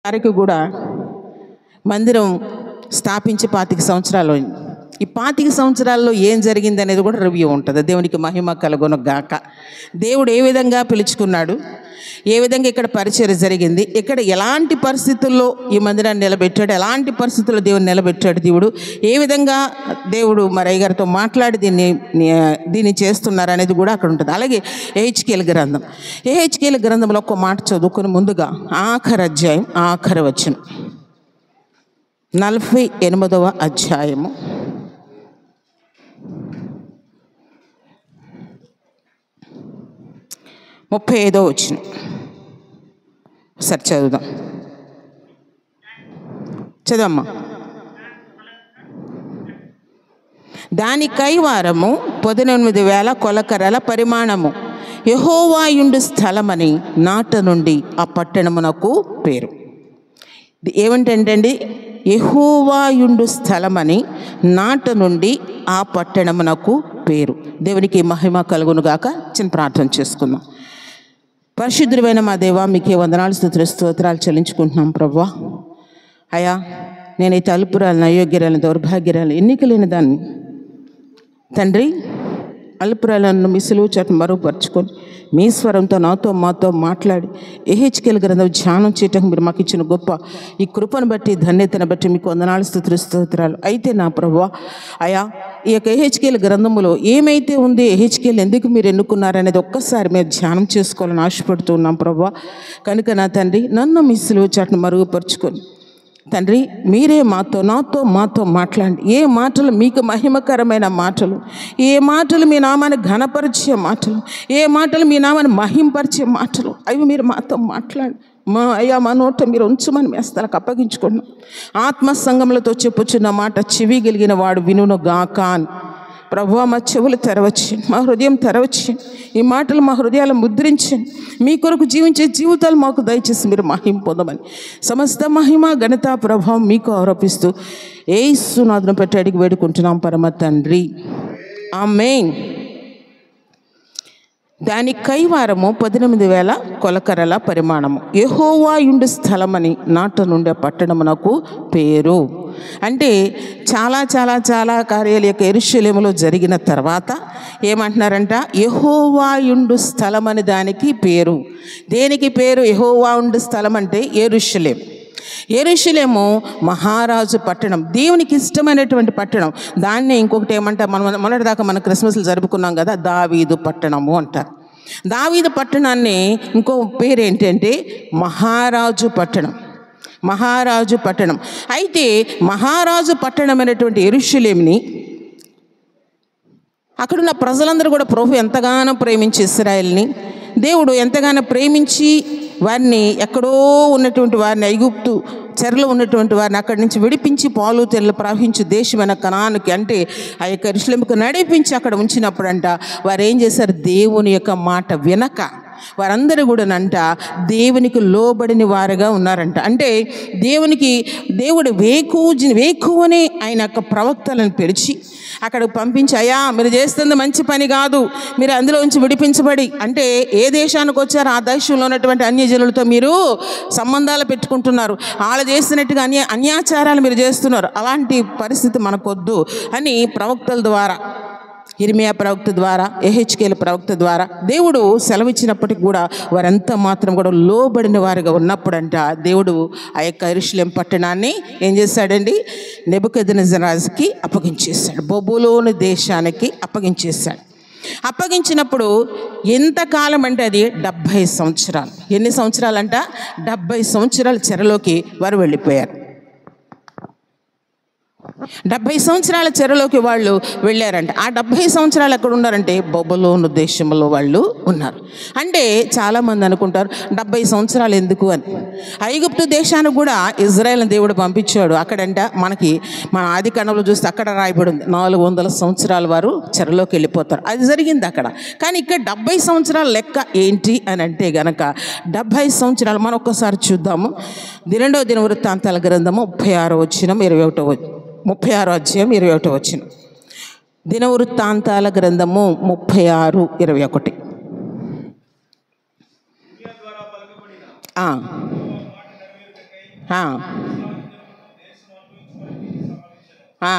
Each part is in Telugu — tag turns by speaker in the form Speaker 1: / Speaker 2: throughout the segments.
Speaker 1: వారికి కూడా మందిరం స్థాపించి 25 సంవత్సరాలు అయింది. ఈ 25 సంవత్సరాల్లో ఏం జరిగింది అనేది కూడా రివ్యూ ఉంటుంది. దేవునికి మహిమ కలుగును గాక. దేవుడు ఏ విధంగా పిలుచుకున్నాడు, ఏ విధంగా ఇక్కడ పరిచర్య జరిగింది, ఇక్కడ ఎలాంటి పరిస్థితుల్లో ఈ మందిరాన్ని నిలబెట్టాడు, ఎలాంటి పరిస్థితుల్లో దేవుడు నిలబెట్టాడు, ఏ విధంగా దేవుడు మరి అయ్యగారితో మాట్లాడి దీన్ని చేస్తున్నారు అనేది కూడా అక్కడ ఉంటుంది. అలాగే యెహెజ్కేలు గ్రంథంలో ఒక మాట చదువుకుని ముందుగా ఆఖరి అధ్యాయం ఆఖరి వచనం 48వ అధ్యాయము 35వ వచనం సరే చదువుదాం. చదవమ్మా. దాని కైవారము 18,000 కొలకరల పరిమాణము, యెహోవాయుండు స్థలమని నాట నుండి ఆ పట్టణమునకు పేరు. ఏమిటంటండి? యెహోవాయుండు స్థలమని నాట నుండి ఆ పట్టణమునకు పేరు. దేవునికి మహిమ కలుగునుగాక. చిన్న ప్రార్థన చేసుకుందాం. పరిశుద్ధుడైన మా దేవా, మీకే వందనాలు, స్తుతులు, స్తోత్రాలు చెల్లించుకుంటున్నాం ప్రభువా. అయ్యా, నేనైతే అల్పురాలను, అయోగ్యరాలను, దౌర్భాగ్యరాలను, ఎన్నికలేని దాన్ని తండ్రి, అల్పురాలను మీ సిలువ చాటు మరుగుపరుచుకొని మీ స్వరంతో మాతో మాట్లాడి యెహెజ్కేలు గ్రంథం ధ్యానం చేయటం మీరు మాకు ఇచ్చిన గొప్ప ఈ కృపను బట్టి, ధన్యతను బట్టి మీకు వందనాలు, స్తుతులు, స్తోత్రాలు. అయితే నా ప్రభువా, అయా, ఈ యొక్క యెహెజ్కేలు గ్రంథములో ఏమైతే ఉంది, యెహెజ్కేలు ఎందుకు మీరు ఎన్నుకున్నారనేది ఒక్కసారి మేము ధ్యానం చేసుకోవాలని ఆశపడుతున్నాం ప్రభువా. కనుక నా తండ్రి, నన్ను మీ సిలువ చాటును మరుగుపరుచుకొని తండ్రి, మీరే మాతో మాట్లాడండి. ఏ మాటలు మీకు మహిమకరమైన మాటలు, ఏ మాటలు మీ నామాన్ని ఘనపరిచే మాటలు, ఏ మాటలు మీ నామాన్ని మహింపరిచే మాటలు, అవి మీరు మాతో మాట్లాడండి. మా నోట మీరు ఉంచమని మీ స్థలకు అప్పగించుకున్నాం. ఆత్మ సంగములతో చెప్పుచున్న మాట చెవి గలిగిన వాడు వినును గాక అని ప్రభువా, మా చెవులు తెరవచ్చండి, మా హృదయం తెరవచ్చండి. ఈ మాటలు మా హృదయాలు ముద్రించండి. మీ కొరకు జీవించే జీవితాలు మాకు దయచేసి మీరు మహిమ పొందమని సమస్త మహిమ ఘనత ప్రభావం మీకు ఆరోపిస్తూ యేసునాథుని పెట్టి అడిగి వేడుకుంటున్నాం పరమ తండ్రి, ఆమేన్. దాని కైవారము 18,000 కొలకరల పరిమాణము, యెహోవాయుండు స్థలమని నాట నుండి పట్టణమునకు పేరు. అంటే చాలా కార్యాలు యొక్క యెరూషలేములో జరిగిన తర్వాత ఏమంటున్నారంట? యెహోవాయుండు స్థలం అని దానికి పేరు. దేనికి పేరు? యెహోవాయుండు స్థలం అంటే యెరూషలేము. యెరూషలేము మహారాజు పట్టణం, దేవునికి ఇష్టమైనటువంటి పట్టణం. దాన్నే ఇంకొకటి ఏమంటారు, మొన్నటిదాకా మనం క్రిస్మస్లు జరుపుకున్నాం కదా, దావీదు పట్టణము అంటారు. దావీదు పట్టణాన్ని ఇంకో పేరు ఏంటంటే మహారాజు పట్టణం. మహారాజు పట్టణం. అయితే మహారాజు పట్టణం అనేటువంటి యెరూషలేముని అక్కడున్న ప్రజలందరూ కూడా ప్రభు ఎంతగానో ప్రేమించి ఇశ్రాయేల్ని దేవుడు ఎంతగానో ప్రేమించి వారిని ఎక్కడో ఉన్నటువంటి వారిని, ఐగుప్తు చెరలో ఉన్నటువంటి వారిని అక్కడి నుంచి విడిపించి పాలు తెరలు ప్రవహించు దేశమైన కనానుకి, అంటే ఆ యొక్క యెరూషలేముకు నడిపించి అక్కడ ఉంచినప్పుడంట వారు ఏం చేశారు? దేవుని యొక్క మాట వినక వారందరూ కూడానంట దేవునికి లోబడిన వారుగా ఉన్నారంట. అంటే దేవుడు వేకువని ఆయన యొక్క ప్రవక్తలను పిలిచి అక్కడికి పంపించి, అయ్యా, మీరు చేస్తుంది మంచి పని కాదు, మీరు అందులో నుంచి విడిపించబడి, అంటే ఏ దేశానికి వచ్చారో ఆ దేశంలో ఉన్నటువంటి అన్యజనులతో మీరు సంబంధాలు పెట్టుకుంటున్నారు, వాళ్ళు చేస్తున్నట్టుగా అన్యాచారాలు మీరు చేస్తున్నారు, అలాంటి పరిస్థితి మనకొద్దు అని ప్రవక్తల ద్వారా, యిర్మీయా ప్రవక్త ద్వారా, యెహెజ్కేలు ప్రవక్త ద్వారా దేవుడు సెలవిచ్చినప్పటికి కూడా వారంతా మాత్రం కూడా లోబడిన వారుగా ఉన్నప్పుడంట దేవుడు ఆ యొక్క యెరూషలేము పట్టణాన్ని ఏం చేశాడండి? నెబుకద్నెజరుకి అప్పగించేశాడు, బబులోను దేశానికి అప్పగించేశాడు. అప్పగించినప్పుడు ఎంతకాలం అంటే అది 70 సంవత్సరాలు. ఎన్ని సంవత్సరాలంట? 70 సంవత్సరాల చెరలోకి వారు వెళ్ళిపోయారు. 70 సంవత్సరాల చెరలోకి వాళ్ళు వెళ్ళారంట. ఆ 70 సంవత్సరాలు ఎక్కడ ఉన్నారంటే బబులోను దేశంలో వాళ్ళు ఉన్నారు. అంటే చాలామంది అనుకుంటారు 70 సంవత్సరాలు ఎందుకు అని. ఐగుప్తు దేశానికి కూడా ఇజ్రాయేల్ దేవుడు పంపించాడు. అక్కడంట మన ఆది కాండంలో చూస్తే అక్కడ రాయబడి ఉంది 400 సంవత్సరాల వారు చెరలోకి వెళ్ళిపోతారు. అది జరిగింది అక్కడ. కానీ ఇక్కడ 70 సంవత్సరాల లెక్క ఏంటి అని అంటే గనక 70 సంవత్సరాలు మనం ఒక్కసారి చూద్దాము. 2వ దినవృత్తాంతాల గ్రంథము 36వ వచనం 36వ అధ్యాయం 21వ వచనం. దినవృత్తాంతాల గ్రంథము 36:21. ఆ, ఆ,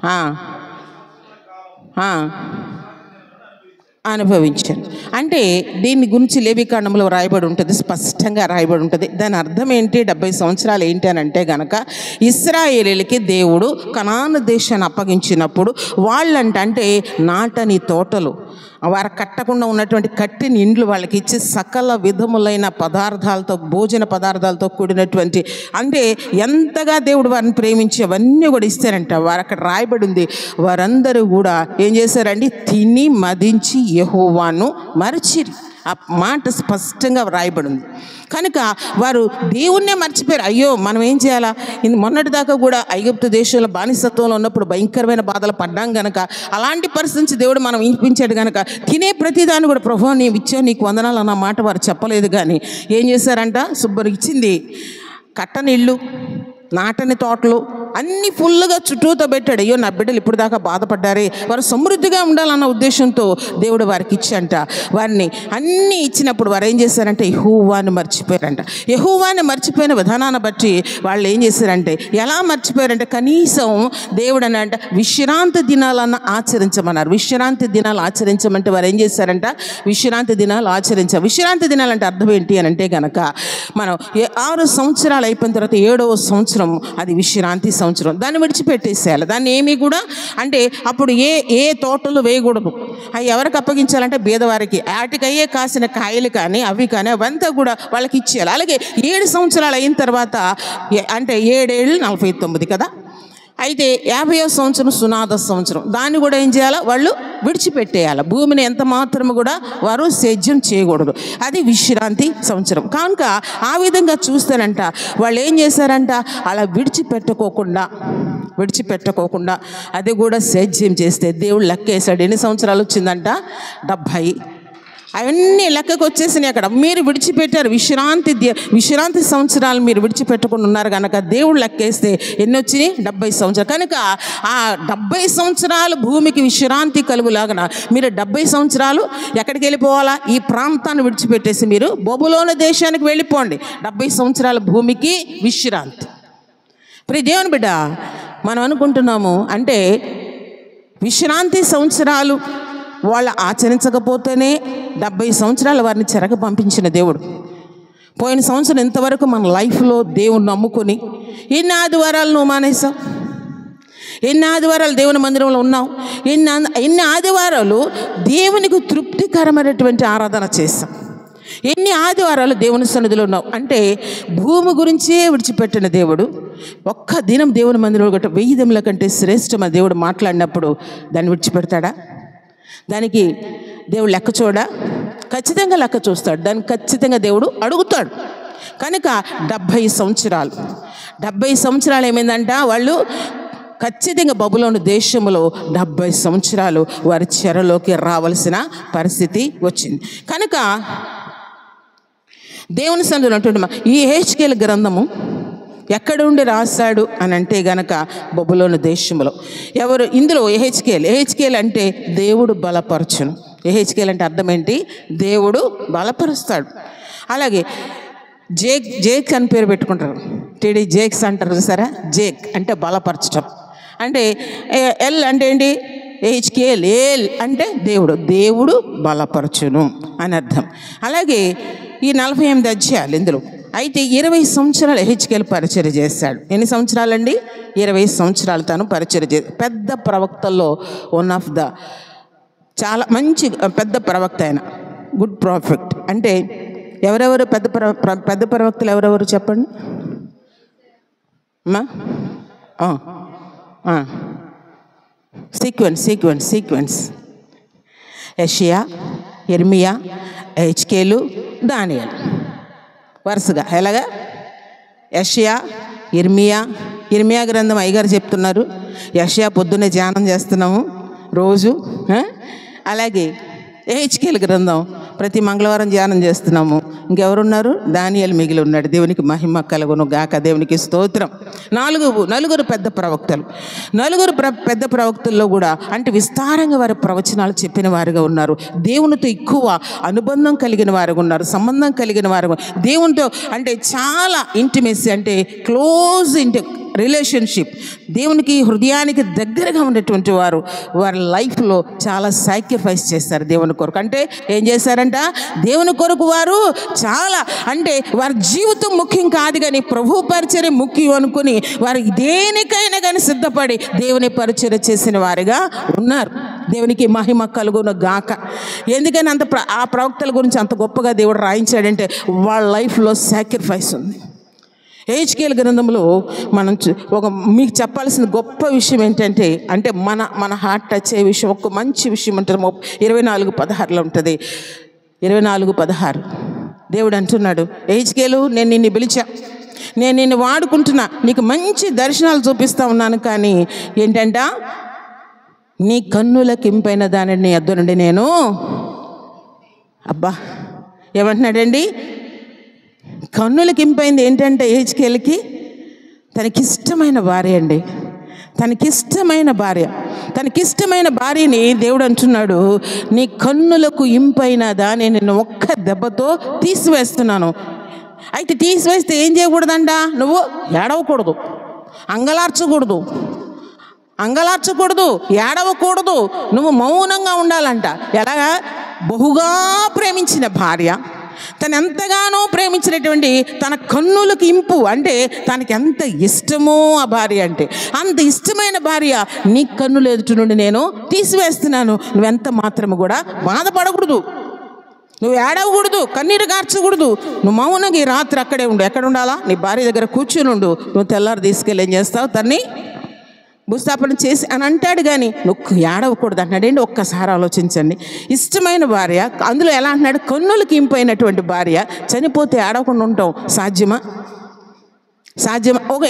Speaker 1: ఆ, ఆ, అనుభవించాను. అంటే దీని గురించి లేవికాండంలో రాయబడి ఉంటుంది, స్పష్టంగా రాయబడి ఉంటుంది. దాని అర్థం ఏంటి, 70 సంవత్సరాలు ఏంటి అని అంటే గనక, ఇశ్రాయేలీలకి దేవుడు కనాను దేశాన్ని అప్పగించినప్పుడు వాళ్ళంటే నాటని తోటలు, వారు కట్టకుండా ఉన్నటువంటి కట్టిన ఇండ్లు వాళ్ళకి ఇచ్చి సకల విధములైన పదార్థాలతో, భోజన పదార్థాలతో కూడినటువంటి, అంటే ఎంతగా దేవుడు వారిని ప్రేమించి అవన్నీ కూడా ఇస్తారంట. వారు అక్కడ రాయబడి ఉంది, వారందరూ కూడా ఏం చేశారండి, తిని మదించి యెహోవాను మరచిరి. ఆ మాట స్పష్టంగా రాయబడి ఉంది. కనుక వారు దేవుణ్ణే మర్చిపోయారు. అయ్యో మనం ఏం చేయాలా, మొన్నటి దాకా కూడా ఐగుప్తు దేశంలో బానిసత్వంలో ఉన్నప్పుడు భయంకరమైన బాధలు పడ్డాం గనక, అలాంటి పరిస్థితి దేవుడు మనం ఇప్పించాడు కనుక తినే ప్రతిదాన్ని కూడా ప్రభువా నీవు ఇచ్చావు, నీకు వందనాలు అన్న మాట వారు చెప్పలేదు. కానీ ఏం చేశారంట, శుభ్రం ఇచ్చింది కట్టని ఇళ్ళు, నాటని తోటలు అన్నీ ఫుల్గా చుట్టూతో పెట్టాడు. అయ్యో నా బిడ్డలు ఇప్పుడు దాకా బాధపడ్డారే, వారు సమృద్ధిగా ఉండాలన్న ఉద్దేశంతో దేవుడు వారికి ఇచ్చంట. వారిని అన్నీ ఇచ్చినప్పుడు వారు ఏం చేశారంటే యెహోవాను మర్చిపోయారంట. యెహోవాను మర్చిపోయిన విధానాన్ని బట్టి వాళ్ళు ఏం చేశారంటే, ఎలా మర్చిపోయారంటే, కనీసం దేవుడు అని అంటే విశ్రాంతి దినాలన్న ఆచరించమన్నారు. విశ్రాంతి దినాలు ఆచరించమంటే వారు ఏం చేశారంట, విశ్రాంతి దినాలు ఆచరించారు. విశ్రాంతి దినాలు అంటే అర్థం ఏంటి అని అంటే కనుక, మనం 6 సంవత్సరాలు అయిపోయిన తర్వాత 7వ సంవత్సరం అది విశ్రాంతి సంవత్సరం, దాన్ని విడిచిపెట్టేసేయాలి. దాన్ని ఏమీ కూడా అంటే అప్పుడు ఏ తోటలు వేయకూడదు. అవి ఎవరికి అప్పగించాలంటే బీదవారికి, వాటికయ్యే కాసిన కాయలు కానీ అవి కానీ అవంతా కూడా వాళ్ళకి ఇచ్చేయాలి. అలాగే 7 సంవత్సరాలు అయిన తర్వాత, అంటే 7 ఏళ్ళు 49 కదా, అయితే 50వ సంవత్సరం సునాద సంవత్సరం, దాన్ని కూడా ఏం చేయాలి, వాళ్ళు విడిచిపెట్టేయాలి. భూమిని ఎంత మాత్రము కూడా వారు సేద్యం చేయకూడదు. అది విశ్రాంతి సంవత్సరం. కనుక ఆ విధంగా చూస్తారంట వాళ్ళు ఏం చేశారంట, అలా విడిచిపెట్టుకోకుండా అది కూడా సేద్యం చేస్తే దేవుడు లెక్కేశాడు. ఎన్ని సంవత్సరాలు వచ్చిందంట, 70. అవన్నీ లెక్కకు వచ్చేసినాయి. అక్కడ మీరు విడిచిపెట్టారు, విశ్రాంతి సంవత్సరాలు మీరు విడిచిపెట్టుకుని ఉన్నారు కనుక దేవుడు లెక్కేస్తే ఎన్ని వచ్చినాయి, 70 సంవత్సరాలు. కనుక ఆ 70 సంవత్సరాలు భూమికి విశ్రాంతి కలుగులాగన మీరు 70 సంవత్సరాలు ఎక్కడికి వెళ్ళిపోవాలా, ఈ ప్రాంతాన్ని విడిచిపెట్టేసి మీరు బబులోను దేశానికి వెళ్ళిపోండి. 70 సంవత్సరాల భూమికి విశ్రాంతి. ప్రియ దేవుని బిడ్డ, మనం అనుకుంటున్నాము అంటే విశ్రాంతి సంవత్సరాలు వాళ్ళు ఆచరించకపోతేనే 70 సంవత్సరాలు వారిని చెరగ పంపించిన దేవుడు. పోయిన సంవత్సరం ఇంతవరకు మన లైఫ్లో దేవుణ్ణి నమ్ముకొని ఎన్ని ఆదివారాలు నువ్వు మానేసావు, ఎన్ని ఆదివారాలు దేవుని మందిరంలో ఉన్నావు, ఎన్ని ఆదివారాలు దేవునికి తృప్తికరమైనటువంటి ఆరాధన చేస్తాం, ఎన్ని ఆదివారాలు దేవుని సన్నిధిలో ఉన్నావు అంటే భూమి గురించే విడిచిపెట్టిన దేవుడు ఒక్క దినం దేవుని మందిరంలో గట్ట 1000 దినముల కంటే శ్రేష్టమైన దేవుడు మాట్లాడినప్పుడు దాన్ని విడిచిపెడతాడా? దానికి దేవుడు లెక్క చూడా? ఖచ్చితంగా లెక్క చూస్తాడు. దాన్ని ఖచ్చితంగా దేవుడు అడుగుతాడు. కనుక 70 సంవత్సరాలు ఏమైందంట, వాళ్ళు ఖచ్చితంగా బబులోను దేశంలో 70 సంవత్సరాలు వారి చెరలోకి రావాల్సిన పరిస్థితి వచ్చింది. కనుక దేవుని సన్నిధిలో అంటున్నాం, ఈ యెహెజ్కేలు గ్రంథము ఎక్కడ ఉండి రాశాడు అని అంటే గనక బబులోను దేశంలో. ఎవరు ఇందులో యెహెజ్కేలు అంటే దేవుడు బలపరచును. యెహెజ్కేలు అంటే అర్థం ఏంటి, దేవుడు బలపరుస్తాడు. అలాగే జేక్ అని పేరు పెట్టుకుంటారు, టీడీ జేక్స్ అంటారు సరే. జేక్ అంటే బలపరచటం, అంటే ఎల్ అంటే ఏంటి, యెహెజ్కేల్ అంటే దేవుడు బలపరచును అని అర్థం. అలాగే ఈ 48 అధ్యాయాలు ఇందులో అయితే 20 సంవత్సరాలు యెహెజ్కేలు పరిచర్య చేశాడు. ఎన్ని సంవత్సరాలండి, 20 సంవత్సరాలు తను పరిచర్య చేశాడు. పెద్ద ప్రవక్తల్లో వన్ ఆఫ్ ద, చాలా మంచి పెద్ద ప్రవక్త ఆయన, గుడ్ ప్రాఫిట్. అంటే ఎవరెవరు పెద్ద ప్రవక్తలు ఎవరెవరు చెప్పండి అమ్మా. సీక్వెన్స్ యెషయా, యెర్మియా, యెహెజ్కేలు, దానియేలు వరుసగా. ఎలాగా, యెషయా, ఇర్మియా గ్రంథం అయ్యగారు చెప్తున్నారు, యెషయా పొద్దున్నే ధ్యానం చేస్తున్నాము రోజు. అలాగే యెహెజ్కేలు గ్రంథం ప్రతి మంగళవారం ధ్యానం చేస్తున్నాము. ఇంకెవరున్నారు? దానియేలు మిగిలి ఉన్నాడు. దేవునికి మహిమ కలుగును గాక. దేవునికి స్తోత్రం. నలుగురు పెద్ద ప్రవక్తలు. పెద్ద ప్రవక్తల్లో కూడా అంటే విస్తారంగా వారి ప్రవచనాలు చెప్పిన వారుగా ఉన్నారు. దేవునితో ఎక్కువ అనుబంధం కలిగిన వారుగా ఉన్నారు, సంబంధం కలిగిన వారు, దేవునితో అంటే చాలా ఇంటిమెసీ అంటే క్లోజ్ రిలేషన్షిప్, దేవునికి హృదయానికి దగ్గరగా ఉన్నటువంటి వారు వారి లైఫ్లో చాలా సాక్రిఫైస్ చేస్తారు దేవుని కొరకు. అంటే ఏం చేశారంట? దేవుని కొరకు వారు చాలా అంటే వారి జీవితం ముఖ్యం కాదు కానీ ప్రభు పరిచర్య ముఖ్యం అనుకుని వారు దేనికైనా కానీ సిద్ధపడి దేవుని పరిచర్య చేసిన వారిగా ఉన్నారు. దేవునికి మహిమ కలుగును గాక. ఎందుకని ఆ ప్రవక్తల గురించి అంత గొప్పగా దేవుడు రాయించాడంటే వాళ్ళ లైఫ్లో సాక్రిఫైస్ ఉంది. హెచ్కేల్ గ్రంథంలో మనం మీకు చెప్పాల్సిన గొప్ప విషయం ఏంటంటే అంటే మన హార్ట్ టచ్ అయ్యే విషయం, ఒక మంచి విషయం ఉంటుంది. 24:16 ఉంటుంది. 24:16 దేవుడు అంటున్నాడు, హెచ్కేలు నేను నిన్ను పిలిచా, నేను నిన్ను వాడుకుంటున్నా, నీకు మంచి దర్శనాలు చూపిస్తూ ఉన్నాను, కానీ ఏంటంట నీ కన్నులకు ఇంపైన దానిని నీ యొద్ద నుండి నేను అబ్బా ఏమంటున్నాడండి? కన్నులకి ఇంపైంది ఏంటంటే హెచ్కేల్కి తనకిష్టమైన భార్య అండి. తనకిష్టమైన భార్యని దేవుడు అంటున్నాడు, నీ కన్నులకు ఇంపైన దాన్ని నేను ఒక్క దెబ్బతో తీసివేస్తున్నాను. అయితే తీసివేస్తే ఏం చేయకూడదంట? నువ్వు ఏడవకూడదు, అంగలార్చకూడదు, ఏడవకూడదు, నువ్వు మౌనంగా ఉండాలంట. ఎలాగా? బహుగా ప్రేమించిన భార్య, తను ఎంతగానో ప్రేమించినటువంటి తన కన్నులకు ఇంపు అంటే తనకి ఎంత ఇష్టమో ఆ భార్య అంటే, అంత ఇష్టమైన భార్య నీ కన్నులు ఎదుటి నుండి నేను తీసివేస్తున్నాను. నువ్వెంత మాత్రము కూడా బాధపడకూడదు, నువ్వు ఏడవకూడదు, కన్నీరు కార్చకూడదు, నువ్వు మౌనంగా ఈ రాత్రి అక్కడే ఉండు. ఎక్కడ ఉండాలా? నీ భార్య దగ్గర కూర్చుని ఉండు. నువ్వు తెల్లారు తీసుకెళ్ళి ఏం చేస్తావు? తన్ని భూస్థాపన చేసి అని అంటాడు, కానీ నువ్వు ఏడవకూడదు అంటున్నాడు. ఒక్కసారి ఆలోచించండి. ఇష్టమైన భార్య, అందులో ఎలా అంటున్నాడు? కన్నులకి ఇంపైనటువంటి భార్య చనిపోతే ఏడవకుండా ఉంటాం సాధ్యమా?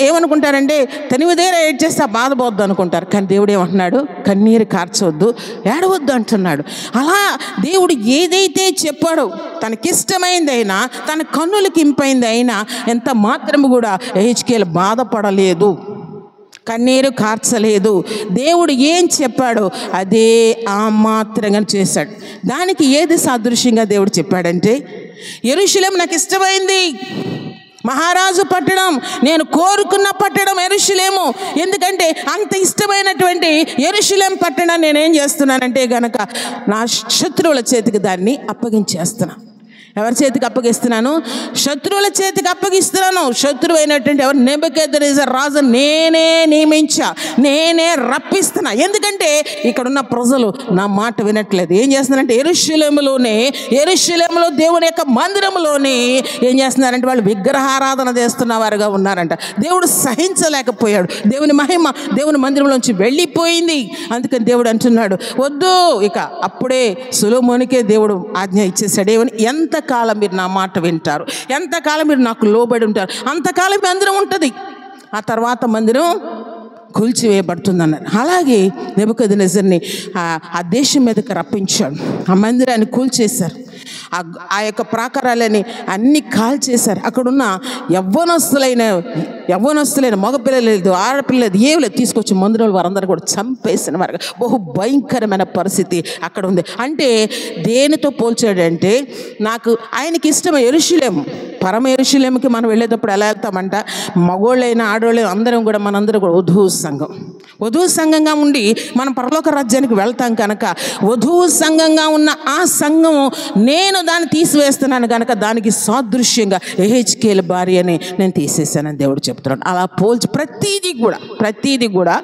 Speaker 1: ఏమనుకుంటారంటే తనివి దగ్గర ఏడ్ చేస్తే బాధపోద్దు అనుకుంటారు. కానీ దేవుడు ఏమంటున్నాడు? కన్నీరు కార్చవద్దు, ఏడవద్దు అంటున్నాడు. అలా దేవుడు ఏదైతే చెప్పాడో తనకిష్టమైంది అయినా, తన కన్నులకి ఇంపైంది అయినా ఎంత మాత్రము కూడా హెచ్కేల్ బాధపడలేదు, కన్నీరు కార్చలేదు. దేవుడు ఏం చెప్పాడో అదే ఆ మాత్రంగా చేశాడు. దానికి ఏది సాదృశ్యంగా దేవుడు చెప్పాడంటే, యెరూషలేము నాకు ఇష్టమైంది, మహారాజు పట్టణం, నేను కోరుకున్న పట్టణం యెరూషలేము. ఎందుకంటే అంత ఇష్టమైనటువంటి యెరూషలేము పట్టణం నేనేం చేస్తున్నానంటే గనక నా శత్రువుల చేతికి దాన్ని అప్పగించేస్తున్నాను. ఎవరి చేతికి అప్పగిస్తున్నాను? శత్రువుల చేతికి అప్పగిస్తున్నాను. శత్రువు అయినటువంటి ఎవరు? నెబుకద్నెజర్ రాజు నేనే నియమించా, నేనే రప్పిస్తున్నా. ఎందుకంటే ఇక్కడున్న ప్రజలు నా మాట వినట్లేదు. ఏం చేస్తున్నారంటే యెరూషలేములో దేవుని యొక్క మందిరంలోనే ఏం చేస్తున్నారంటే వాళ్ళు విగ్రహారాధన చేస్తున్న వారుగా ఉన్నారంట. దేవుడు సహించలేకపోయాడు. దేవుని మహిమ దేవుని మందిరంలోంచి వెళ్ళిపోయింది. అందుకని దేవుడు అంటున్నాడు, వద్దు. ఇక అప్పుడే సొలొమోనుకే దేవుడు ఆజ్ఞ ఇచ్చేసాడు. ఏమని? ఎంతకాలం మీరు నా మాట వింటారు, ఎంతకాలం మీరు నాకు లోబడి ఉంటారు, అంతకాలం మందిరం ఉంటుంది, ఆ తర్వాత మందిరం కూల్చివేయబడుతుంది అన్నారు. అలాగే నెబుకద్నెజర్ని ఆ దేశం మీదకి రప్పించాడు. ఆ మందిరాన్ని కూల్చేశారు. ఆ యొక్క ప్రాకారాలని అన్ని కాల్చేశారు. అక్కడున్న యవ్వనస్తులైన మగపిల్లలు లేదు, ఆడపిల్ల లేదు, ఏమి లేదు, తీసుకొచ్చి మందిరంలో వారందరూ కూడా చంపేసిన వారు. బహు భయంకరమైన పరిస్థితి అక్కడ ఉంది. అంటే దేనితో పోల్చాడంటే, నాకు ఆయనకి ఇష్టం యెరూషలేము, పరమ యెరూషలేముకి మనం వెళ్ళేటప్పుడు ఎలా వెళ్తామంట? మగోళ్ళైనా ఆడోళ్ళైనా అందరం కూడా మనందరం కూడా వధువు సంఘంగా ఉండి మనం పరలోక రాజ్యానికి వెళ్తాం కనుక వధువు సంఘంగా ఉన్న ఆ సంఘం నేను దాన్ని తీసివేస్తున్నాను కనుక దానికి సాదృశ్యంగా యెహెజ్కేలు భార్యని నేను తీసేసానని దేవుడు చెప్తున్నాడు. అలా పోల్చి ప్రతీది కూడా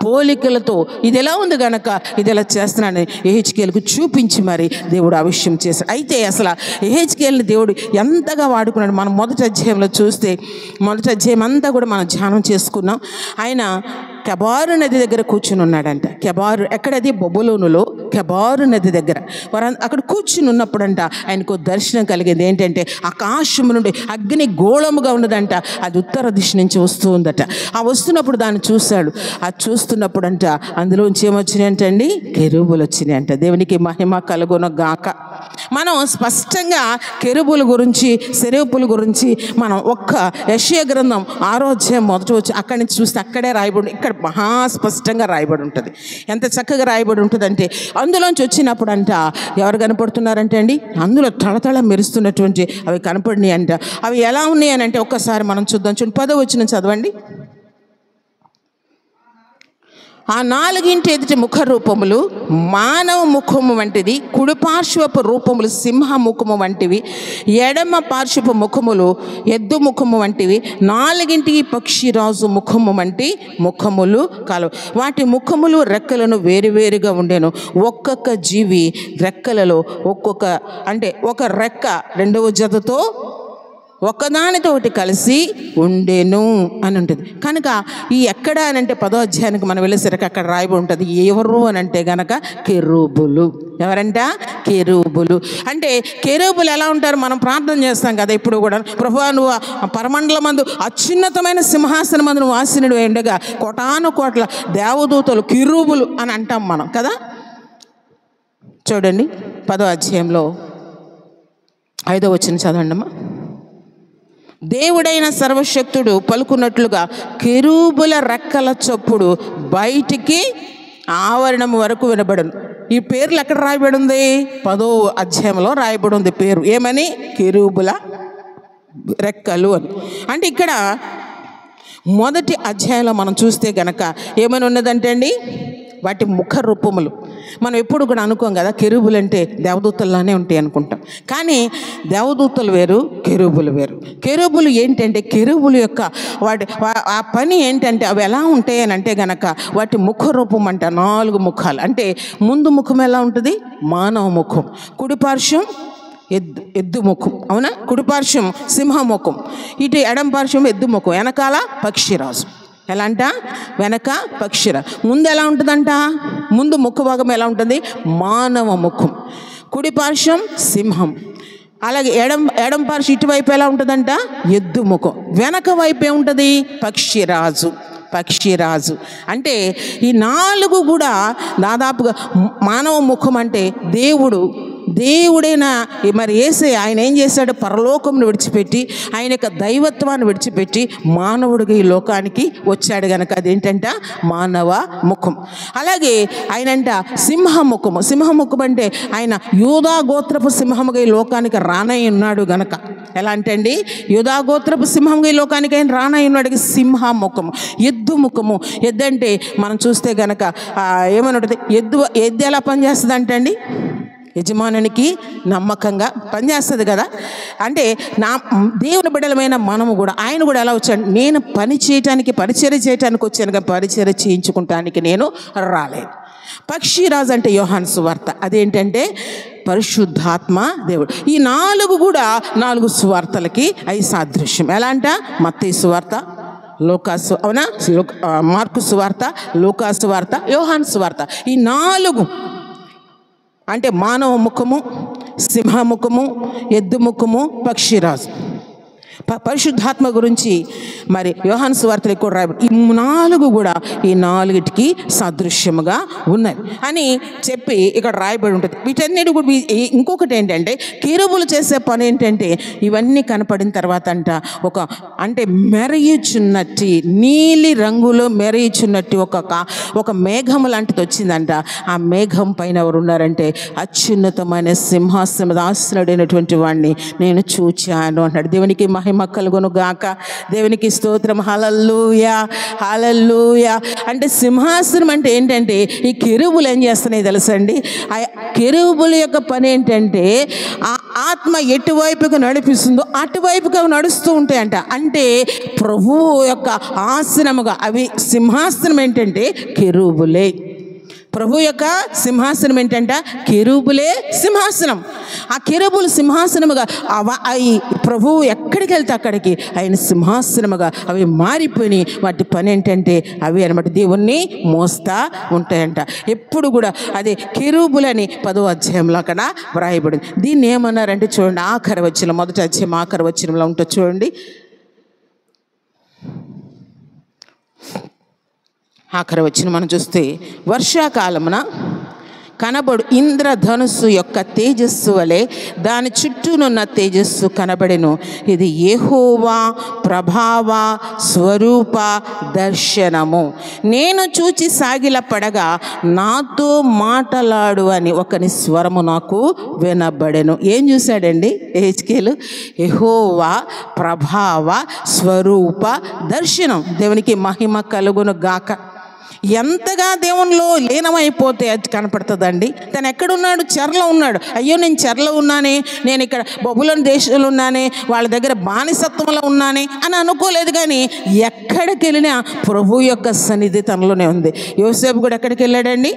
Speaker 1: పోలికలతో ఇది ఎలా ఉంది కనుక ఇది ఎలా చేస్తున్నానని యెహెజ్కేలుకు చూపించి మరి దేవుడు ఆ విషయం చేశాడు. అయితే అసలు యెహెజ్కేలుని దేవుడు ఎంతగా వాడుకున్నాడు మనం మొదటి అధ్యాయంలో చూస్తే, మొదటి అధ్యాయం అంతా కూడా మనం ధ్యానం చేసుకున్నాం. ఆయన కెబారు నది దగ్గర కూర్చుని ఉన్నాడంట. కెబారు ఎక్కడది? బబులోనులో కెబారు నది దగ్గర అక్కడ కూర్చుని ఉన్నప్పుడంట ఆయనకు దర్శనం కలిగింది. ఏంటంటే ఆకాశము నుండి అగ్ని గోళముగా ఉన్నదంట. అది ఉత్తర దిశ నుంచి వస్తూ ఉందట. ఆ వస్తున్నప్పుడు దాన్ని చూశాడు. అది చూస్తున్నప్పుడంట అందులోంచి ఏమొచ్చినాయంట అండి? కెరూబులు వచ్చినాయంట. దేవునికి మహిమ కలుగును గాక. మనం స్పష్టంగా కెరూబుల గురించి, సెరూపుల గురించి మనం ఒక్క యెషయా గ్రంథం 6వ అధ్యాయం మొదట వచ్చి అక్కడి నుంచి చూస్తే అక్కడే రాయబడి, ఇక్కడ మహాస్పష్టంగా రాయబడి ఉంటుంది. ఎంత చక్కగా రాయబడి ఉంటుందంటే అందులోంచి వచ్చినప్పుడు అంట ఎవరు కనపడుతున్నారంటే అండి, అందులో తళతళ మెరుస్తున్నటువంటి అవి కనపడినాయి అంట. అవి ఎలా ఉన్నాయి అని అంటే ఒక్కసారి మనం చూద్దాం. చూడండి, 10వ వచనం చదవండి. ఆ 4 ఎదుటి ముఖ రూపములు మానవ ముఖము వంటిది, కుడి పార్శ్వపు రూపములు సింహ ముఖము వంటివి, ఎడమ పార్శ్వపు ముఖములు ఎద్దు ముఖము వంటివి, 4 పక్షిరాజు ముఖము వంటి ముఖములు కలవు. వాటి ముఖములు రెక్కలను వేరువేరుగా ఉండెను. ఒక్కొక్క జీవి రెక్కలలో ఒక రెక్క రెండవ జతతో ఒకదానితో ఒకటి కలిసి ఉండెను అని ఉంటుంది. కనుక ఈ ఎక్కడ అని అంటే 10వ అధ్యాయానికి మనం వెళ్ళేసరికి అక్కడ రాయబడి ఉంటుంది. ఎవరు అని అంటే గనక కెరూబులు. ఎవరంట? కెరూబులు. అంటే కెరూబులు ఎలా ఉంటారు? మనం ప్రార్థన చేస్తాం కదా ఇప్పుడు కూడా, ప్రభువా నువ్వు పరమండలమందు అత్యున్నతమైన సింహాసనమందు నువ్వు ఆసీనుడు ఉండగా కోటాను కోట్ల దేవదూతలు కెరూబులు అని అంటాం మనం కదా. చూడండి 10వ అధ్యాయంలో 5వ వచనం చదవండి అమ్మా. దేవుడైన సర్వశక్తుడు పలుకున్నట్లుగా కెరూబుల రెక్కల చప్పుడు బయటికి ఆవరణం వరకు వినబడును. ఈ పేర్లు ఎక్కడ రాయబడి ఉంది? 10వ అధ్యాయంలో రాయబడి ఉంది పేరు. ఏమని? కెరూబుల రెక్కలు అని. అంటే ఇక్కడ మొదటి అధ్యాయంలో మనం చూస్తే గనక ఏమని ఉన్నదంటే అండి, వాటి ముఖ రూపములు. మనం ఎప్పుడు కూడా అనుకోం కదా కెరూబులు అంటే దేవదూతల్లానే ఉంటాయి అనుకుంటాం. కానీ దేవదూతలు వేరు, కెరూబులు వేరు. కెరూబులు ఏంటంటే కెరూబుల యొక్క ఆ పని ఏంటంటే అవి ఎలా ఉంటాయి అని అంటే గనక వాటి ముఖ రూపం అంట 4 ముఖాలు. అంటే ముందు ముఖం ఎలా ఉంటుంది? మానవ ముఖం. కుడి పార్శ్వం ఎద్దు ముఖం, అవునా? కుడి పార్శ్వం సింహముఖం, ఇటు ఎడం పార్శ్వం ఎద్దు ముఖం, వెనకాల పక్షిరాజు. ఎలా అంట? వెనక పక్షిరాజు. ముందు ఎలా ఉంటుందంట? ముందు ముఖ భాగం ఎలా ఉంటుంది? మానవ ముఖం. కుడి పార్శ్వం సింహం. అలాగే ఎడం పార్శ్వం ఇటువైపు ఎలా ఉంటుందంట? ఎద్దు ముఖం. వెనక వైపు ఏముంటుంది? పక్షిరాజు. అంటే ఈ 4 కూడా దాదాపుగా మానవ ముఖం. అంటే దేవుడైన మరి యేసయ్య ఆయన ఏం చేశాడు? పరలోకమును విడిచిపెట్టి ఆయన యొక్క దైవత్వాన్ని విడిచిపెట్టి మానవుడిగా ఈ లోకానికి వచ్చాడు గనక అదేంటంట? మానవ ముఖం. అలాగే ఆయనంట సింహముఖం అంటే ఆయన యూదా గోత్రపు సింహముగా ఈ లోకానికి రానై ఉన్నాడు గనక. ఎలా అంటే అండి, యూదా గోత్రపు సింహంగా ఈ లోకానికి ఆయన రానై ఉన్నాడు. సింహముఖము. ఎద్దు ముఖము. ఎద్దు అంటే మనం చూస్తే గనక ఏమని ఉంటుంది? ఎద్దు ఎలా పనిచేస్తుంది అంటే అండి, యజమానునికి నమ్మకంగా పనిచేస్తుంది కదా. అంటే దేవుని బిడ్డలమైన మనము కూడా, ఆయన కూడా ఎలా వచ్చాడు? నేను పరిచర్య చేయటానికి వచ్చాను కానీ పరిచర్య చేయించుకుంటానికి నేను రాలేదు. పక్షిరాజు అంటే యోహాను సువార్త. అదేంటంటే పరిశుద్ధాత్మ దేవుడు. ఈ 4 కూడా 4 సువార్తలకి అవి సాదృశ్యం. ఎలా అంట? మత్తయి సువార్త, లూకాసు, అవునా, మార్కు సువార్త, లూకాసు సువార్త, యోహాను సువార్త. ఈ 4 అంటే మానవ ముఖము, సింహముఖము, ఎద్దు ముఖము, పక్షిరాజు. పరిశుద్ధాత్మ గురించి మరి యోహాను సువార్తలో కూడా రాయబడి ఈ 4 కూడా ఈ 4టికి సాదృశ్యముగా ఉన్నాయి అని చెప్పి ఇక్కడ రాయబడి ఉంటుంది. వీటన్నిటి కూడా ఇంకొకటి ఏంటంటే కెరూబులు చేసే పని ఏంటంటే ఇవన్నీ కనపడిన తర్వాత అంట అంటే మెరయుచున్నట్టు, నీలి రంగులో మెరయుచున్నట్టు ఒక మేఘం లాంటిది వచ్చిందంట. ఆ మేఘం పైన ఎవరు ఉన్నారంటే అత్యున్నతమైన సింహాసనదాసుడైనటువంటి వాడిని నేను చూచాను అన్నాడు. దేవునికి మహిమ కలుగును గాక. దేవునికి స్తోత్రం. హల్లెలూయా, హల్లెలూయా. అంటే సింహాసనం అంటే ఏంటంటే ఈ కెరూబులు ఏం చేస్తున్నాయి తెలుసండి? ఆ కెరూబుల యొక్క పని ఏంటంటే ఆ ఆత్మ ఎటువైపుగా నడిపిస్తుందో అటువైపుగా నడుస్తూ ఉంటాయంట. అంటే ప్రభువు యొక్క ఆసనముగా అవి సింహాసనం ఏంటంటే కెరూబులే. ప్రభు యొక్క సింహాసనం ఏంటంట? కెరూబులే సింహాసనం. ఆ కెరూబులు సింహాసనముగా అవి ప్రభువు ఎక్కడికి వెళ్తే అక్కడికి ఆయన సింహాసనముగా అవి మారిపోయి వాటి పని ఏంటంటే అవి అనమాట దేవుణ్ణి మోస్తా ఉంటాయంట. ఎప్పుడు కూడా అదే కెరూబులని 10వ అధ్యాయంలో అక్కడ వ్రాయబడింది. దీన్ని ఏమన్నారంటే చూడండి, ఆఖరి వచనం, మొదటి అధ్యాయం ఆఖరి వచనంలో ఉంటుంది చూడండి. ఆఖరి వచ్చిన మనం చూస్తే, వర్షాకాలమున కనబడు ఇంద్రధనుస్సు యొక్క తేజస్సు వలె దాని చుట్టూనున్న తేజస్సు కనబడెను. ఇది యెహోవా ప్రభావ స్వరూప దర్శనము. నేను చూచి సాగిలపడగా నాతో మాటలాడు అని ఒకని స్వరము నాకు వినబడెను. ఏం చూశాడండి హెజ్కేలు? యెహోవా ప్రభావ స్వరూప దర్శనం. దేవునికి మహిమ కలుగును గాక. ఎంతగా దేవునిలో లీనమైపోతే అది కనపడుతుందండి. తను ఎక్కడున్నాడు? చెరలో ఉన్నాడు. అయ్యో నేను చెరలో ఉన్నానే, నేను ఇక్కడ బబులోను దేశంలో ఉన్నానే, వాళ్ళ దగ్గర బానిసత్వంలో ఉన్నానే అని అనుకోలేదు. కానీ ఎక్కడికి వెళ్ళినా ప్రభు యొక్క సన్నిధి తనలోనే ఉంది. యోసేపు కూడా ఎక్కడికి వెళ్ళాడండి?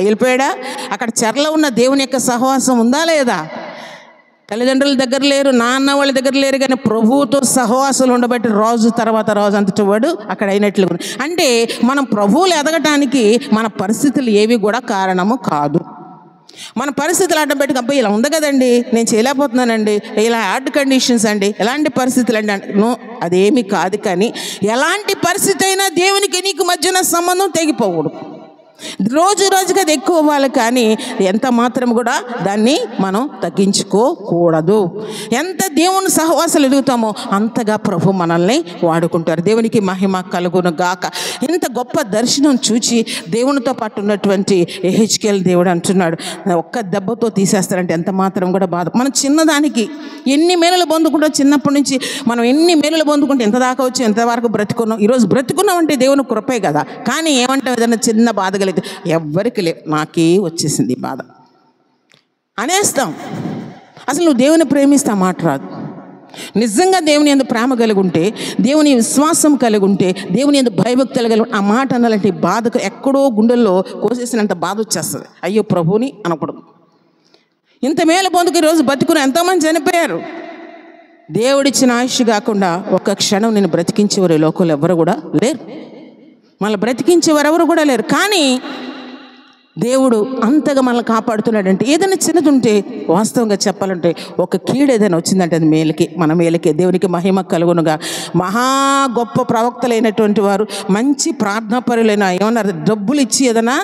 Speaker 1: వెళ్ళిపోయాడా? అక్కడ చెరలో ఉన్న దేవుని యొక్క సహవాసం ఉందా లేదా? తల్లిదండ్రుల దగ్గర లేరు, నాన్న వాళ్ళ దగ్గర లేరు, కానీ ప్రభువుతో సహవాసాలు ఉండబట్టి రాజు తర్వాత రాజు అంతటి వాడు అక్కడ అయినట్లు. అంటే మనం ప్రభువులు ఎదగటానికి మన పరిస్థితులు ఏవి కూడా కారణము కాదు. మన పరిస్థితులు అడ్డం పెట్టి అబ్బాయి ఇలా ఉంది కదండి, నేను చేయలేకపోతున్నానండి, ఇలా హార్డ్ కండిషన్స్ అండి, ఎలాంటి పరిస్థితులు అండి నో, అదేమి కాదు. కానీ ఎలాంటి పరిస్థితి అయినా దేవునికి నీకు మధ్యన సంబంధం తెగిపోకూడదు. రోజు రోజుకి అది ఎక్కువ అవ్వాలి, కానీ ఎంత మాత్రం కూడా దాన్ని మనం తగ్గించుకోకూడదు. ఎంత దేవుని సహవాసాలు ఎదుగుతామో అంతగా ప్రభు మనల్ని వాడుకుంటారు. దేవునికి మహిమ కలుగును గాక. ఇంత గొప్ప దర్శనం చూచి దేవునితో పాటు ఉన్నటువంటి యెహెజ్కేలు దేవుడు అంటున్నాడు, ఒక్క దెబ్బతో తీసేస్తారంటే ఎంత మాత్రం కూడా బాధ. మనం చిన్నదానికి ఎన్ని మేలులు పొందుకుంటా, చిన్నప్పటి నుంచి మనం ఎన్ని మేలులు పొందుకుంటే ఎంత దాకా వచ్చి ఎంతవరకు బ్రతుకున్నాం. ఈరోజు బ్రతుకున్నాం అంటే దేవుని కృపే కదా. కానీ ఏమంటావు, ఏదైనా చిన్న బాధ కలిగితే ఎవ్వరికి లేదు, నాకే వచ్చేసింది బాధ అనేస్తాం. అసలు నువ్వు దేవుని ప్రేమిస్తా మాట రాదు. నిజంగా దేవుని యందు ప్రేమ కలిగి ఉంటే, దేవుని విశ్వాసం కలిగి ఉంటే, దేవుని యందు భయభక్తులు కలిగి ఆ మాట అనాలంటే బాధకు ఎక్కడో గుండెల్లో కోసేసినంత బాధ వచ్చేస్తుంది. అయ్యో ప్రభుని అనకూడదు. ఇంత మేలు పొందుకు ఈరోజు బతుకుని ఎంతోమంది చనిపోయారు. దేవుడిచ్చిన ఆయుష్ కాకుండా ఒక్క క్షణం నేను బ్రతికించేవారు ఈ లోకంలో ఎవరు కూడా లేరు. మళ్ళీ బ్రతికించేవారు ఎవరు కూడా లేరు. కానీ దేవుడు అంతగా మనల్ని కాపాడుతున్నాడంటే, ఏదైనా చిన్నది ఉంటే వాస్తవంగా చెప్పాలంటే ఒక కీడు ఏదైనా వచ్చిందంటే అది మేలుకి, మన మేలుకే. దేవునికి మహిమ కలుగునుగా. మహా గొప్ప ప్రవక్తలైనటువంటి వారు, మంచి ప్రార్థనాపరులైన, ఏమన్నారు, డబ్బులు ఇచ్చి ఏదైనా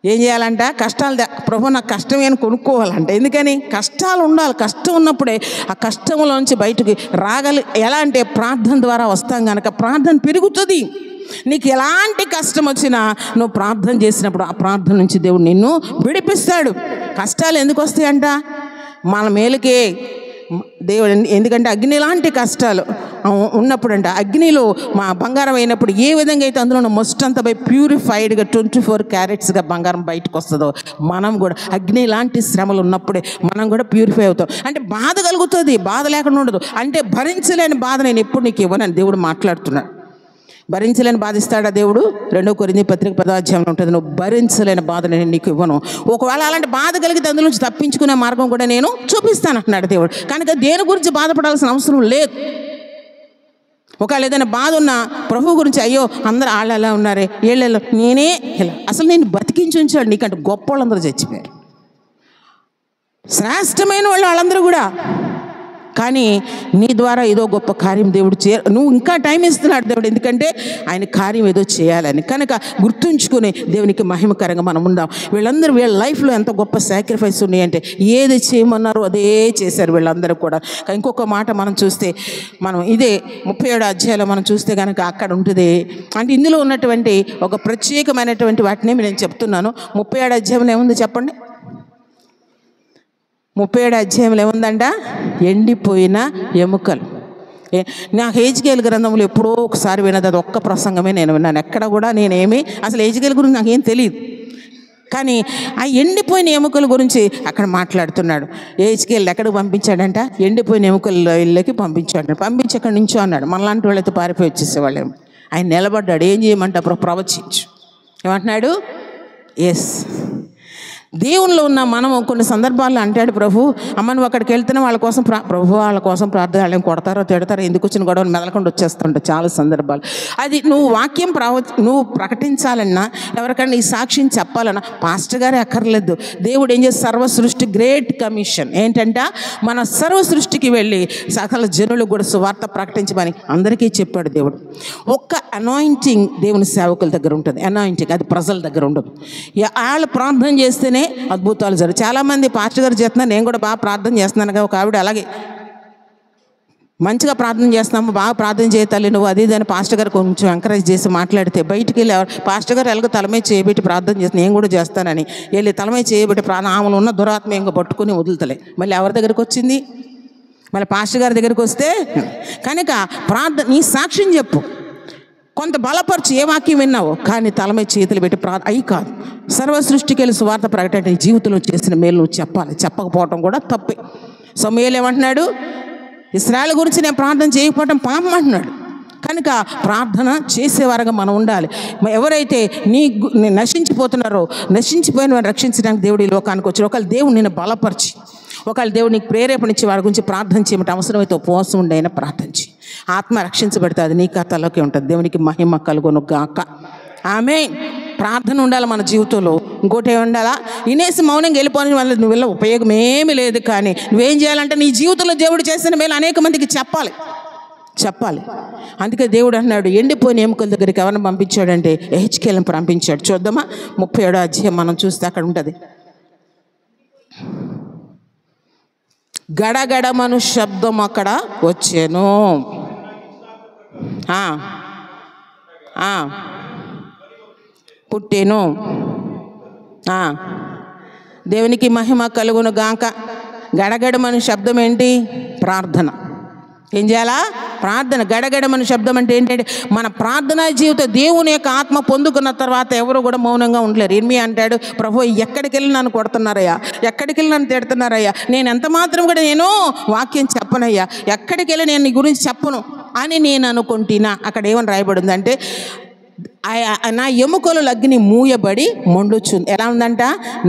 Speaker 1: ఏం చేయాలంట, కష్టాలు ప్రభు నాకు కష్టమే అని కొనుక్కోవాలంట. ఎందుకని? కష్టాలు ఉండాలి. కష్టం ఉన్నప్పుడే ఆ కష్టంలోంచి బయటకు రాగలి. ఎలా అంటే ప్రార్థన ద్వారా వస్తాం కనుక ప్రార్థన పెరుగుతుంది. నీకు ఎలాంటి కష్టం వచ్చినా నువ్వు ప్రార్థన చేసినప్పుడు ఆ ప్రార్థన నుంచి దేవుడు నిన్ను విడిపిస్తాడు. కష్టాలు ఎందుకు వస్తాయంట? మన మేలుకే దేవుడు. ఎందుకంటే అగ్ని లాంటి కష్టాలు ఉన్నప్పుడు అంట, అగ్నిలో మా బంగారం అయినప్పుడు ఏ విధంగా అయితే అందులో మొస్ట్ అంతా ప్యూరిఫైడ్గా 24 క్యారెట్స్గా బంగారం బయటకు వస్తుందో, మనం కూడా అగ్ని లాంటి శ్రమలు ఉన్నప్పుడే మనం కూడా ప్యూరిఫై అవుతాం. అంటే బాధ కలుగుతుంది, బాధ లేకుండా ఉండదు. అంటే భరించలేని బాధ నేను ఎప్పుడు నీకు ఇవ్వనని దేవుడు మాట్లాడుతున్నాడు. భరించలేని బాధిస్తాడా దేవుడు? 2 కొరింథీ పత్రిక 10వ అధ్యాయంలో ఉంటుంది, నువ్వు భరించలేని బాధ నేను నీకు ఇవ్వను. ఒకవేళ అలాంటి బాధ కలిగితే అందులో నుంచి తప్పించుకునే మార్గం కూడా నేను చూపిస్తాను అంటున్నాడు దేవుడు. కనుక దేని గురించి బాధపడాల్సిన అవసరం లేదు. ఒకవేళ ఏదైనా బాధ ఉన్నా ప్రభు గురించి, అయ్యో అందరూ వాళ్ళు ఎలా ఉన్నారే, వీళ్ళలో నేనే ఇలా, అసలు నేను బతికించి ఉంచాడు. నీకంటే గొప్ప వాళ్ళందరూ చచ్చిపోయారు, శ్రేష్టమైన వాళ్ళందరూ కూడా. కానీ నీ ద్వారా ఏదో గొప్ప కార్యం దేవుడు నువ్వు ఇంకా టైం ఇస్తున్నాడు దేవుడు, ఎందుకంటే ఆయన కార్యం ఏదో చేయాలని. కనుక గుర్తుంచుకుని దేవునికి మహిమకరంగా మనం ఉందాం. వీళ్ళందరూ వీళ్ళ లైఫ్లో ఎంత గొప్ప సాక్రిఫైస్ ఉన్నాయంటే, ఏది చేయమన్నారో అదే చేశారు వీళ్ళందరూ కూడా. ఇంకొక మాట మనం చూస్తే, మనం ఇదే 37వ అధ్యాయంలో మనం చూస్తే కనుక అక్కడ ఉంటుంది. అంటే ఇందులో ఉన్నటువంటి ఒక ప్రత్యేకమైనటువంటి వాటిని నేను చెప్తున్నాను. 37వ అధ్యాయంలో ఏముంది చెప్పండి? 37వ అధ్యాయంలో ఏముందంట? ఎండిపోయిన ఎముకలు. నాకు హెజ్కేలు గ్రంథంలో ఎప్పుడో ఒకసారి విన్నది, అది ఒక్క ప్రసంగమే నేను విన్నాను. ఎక్కడ కూడా నేనేమి అసలు హెజ్కేలు గురించి నాకేం తెలియదు. కానీ ఆ ఎండిపోయిన ఎముకల గురించి అక్కడ మాట్లాడుతున్నాడు. హెజ్కేలు ఎక్కడికి పంపించాడంట? ఎండిపోయిన ఎముకల ఇళ్ళకి పంపించాడు. పంపించి అక్కడి నుంచో అన్నాడు. మనలాంటి వాళ్ళైతే పారిపోయి వచ్చేసేవాళ్ళేమో. ఆయన నిలబడ్డాడు. ఏం చేయమంటే అప్పుడు ప్రవచించు. ఏమంటున్నాడు? ఎస్, దేవునిలో ఉన్న మనము కొన్ని సందర్భాల్లో అంటాడు ప్రభు, అమ్మ నువ్వు అక్కడికి వెళ్తున్నా వాళ్ళ కోసం ప్రభు వాళ్ళ కోసం ప్రార్థన, వాళ్ళని కొడతారో తిడతారో, ఎందుకు వచ్చిన గొడవలు మెదలకుండా వచ్చేస్తుంటాయి చాలా సందర్భాలు. అది నువ్వు వాక్యం నువ్వు ప్రకటించాలన్నా, ఎవరికైనా ఈ సాక్ష్యం చెప్పాలన్నా పాస్టర్ గారే అక్కర్లేదు. దేవుడు ఏం చేసి సర్వ సృష్టి గ్రేట్ కమిషన్ ఏంటంటే మన సర్వ సృష్టికి వెళ్ళి సకల జనులకు కూడా సువార్త ప్రకటించమని అందరికీ చెప్పాడు దేవుడు. ఒక్క అనాయింటింగ్ దేవుని సేవకుల దగ్గర ఉంటుంది, అనాయింటింగ్ అది ప్రజల దగ్గర ఉండదు. వాళ్ళు ప్రార్థన చేస్తేనే అద్భుతాలు జరుగుతాయి. చాలామంది పాస్టర్ గారు చేస్తున్నారు, నేను కూడా బాగా ప్రార్థన చేస్తున్నానుగా, ఒక ఆవిడ అలాగే మంచిగా ప్రార్థన చేస్తున్నాము, బాగా ప్రార్థన చేయతల్లి నువ్వు అది అని పాస్టర్ గారు కొంచెం ఎంకరేజ్ చేసి మాట్లాడితే బయటికి వెళ్ళి పాస్టర్ గారు ఎలాగో తలమే చేయబెట్టి ప్రార్థన చేస్తాను, నేను కూడా చేస్తానని వెళ్ళి తలమే చేయబెట్టి ఆమెలో ఉన్న దురాత్మ ఇంకా పట్టుకుని వదులుతలే. మళ్ళీ ఎవరి దగ్గరికి వచ్చింది? మళ్ళీ పాస్టర్ గారి దగ్గరికి వస్తే కనుక ప్రార్థన నీ సాక్ష్యం చెప్పు, కొంత బలపరచు, ఏ వాక్యం విన్నావో, కానీ తలమై చేతులు పెట్టి అయి కాదు. సర్వ సృష్టికి వెళ్ళి సువార్త ప్రకటన నీ జీవితంలో చేసిన మేలు నువ్వు చెప్పాలి, చెప్పకపోవటం కూడా తప్పే. సమూయేలు ఏమంటున్నాడు? ఇశ్రాయేలు గురించి నేను ప్రార్థన చేయకపోవటం పాపం అంటున్నాడు. కనుక ప్రార్థన చేసేవారుగా మనం ఉండాలి. ఎవరైతే నశించిపోతున్నారో, నశించిపోయిన వారిని రక్షించడానికి దేవుడు ఈ లోకానికి వచ్చాడు. ఒకవేళ దేవుడు నిన్ను బలపరిచి, ఒకవేళ దేవుడు నీకు ప్రేరేపణ ఇచ్చి వారి గురించి ప్రార్థన చేయమంటే అవసరమైతే ఉపవాసం ఉండైనా ప్రార్థించి ఆత్మ రక్షించబడితే అది నీ ఖాతాలోకి ఉంటుంది. దేవునికి మహిమ కలుగును గాక. ఆమేన్. ప్రార్థన ఉండాలి మన జీవితంలో. ఇంకోటి ఏముండాలా? వినేసి మౌనంగా వెళ్ళిపోయిన వల్ల నువ్వు వెళ్ళ ఉపయోగం ఏమీ లేదు. కానీ నువ్వేం చేయాలంటే నీ జీవితంలో దేవుడు చేసిన మేలు అనేక మందికి చెప్పాలి. అందుకే దేవుడు అన్నాడు, ఎండిపోయిన ఎముకల దగ్గరికి ఎవరిని పంపించాడంటే హెచ్కేలను పంపించాడు. చూద్దామా 37వ అధ్యాయం మనం చూస్తే అక్కడ ఉంటుంది. గడగడమను శబ్దం అక్కడ వచ్చాను. పుట్టేను. దేవునికి మహిమ కలుగును గాక. గడగడమను శబ్దం ఏంటి? ప్రార్థన. ఏం చేయాలా? ప్రార్థన. గడగడమని శబ్దం అంటే ఏంటంటే మన ప్రార్థనా జీవితం దేవుని యొక్క ఆత్మ పొందుకున్న తర్వాత ఎవరు కూడా మౌనంగా ఉండలేరు. ఇర్మియా అంటాడు, ప్రభు ఎక్కడికి వెళ్ళి నన్ను కొడుతున్నారయ్యా, ఎక్కడికి వెళ్ళి నన్ను తిడుతున్నారయ్యా, నేను ఎంత మాత్రం కూడా నేను వాక్యం చెప్పనయ్యా, ఎక్కడికి వెళ్ళి నేను నీ గురించి చెప్పను అని నేను అనుకుంటున్నా. అక్కడ ఏమని రాయబడింది అంటే నా ఎముకలు అగ్ని మూయబడి మండుచుంది. ఎలా ఉందంట?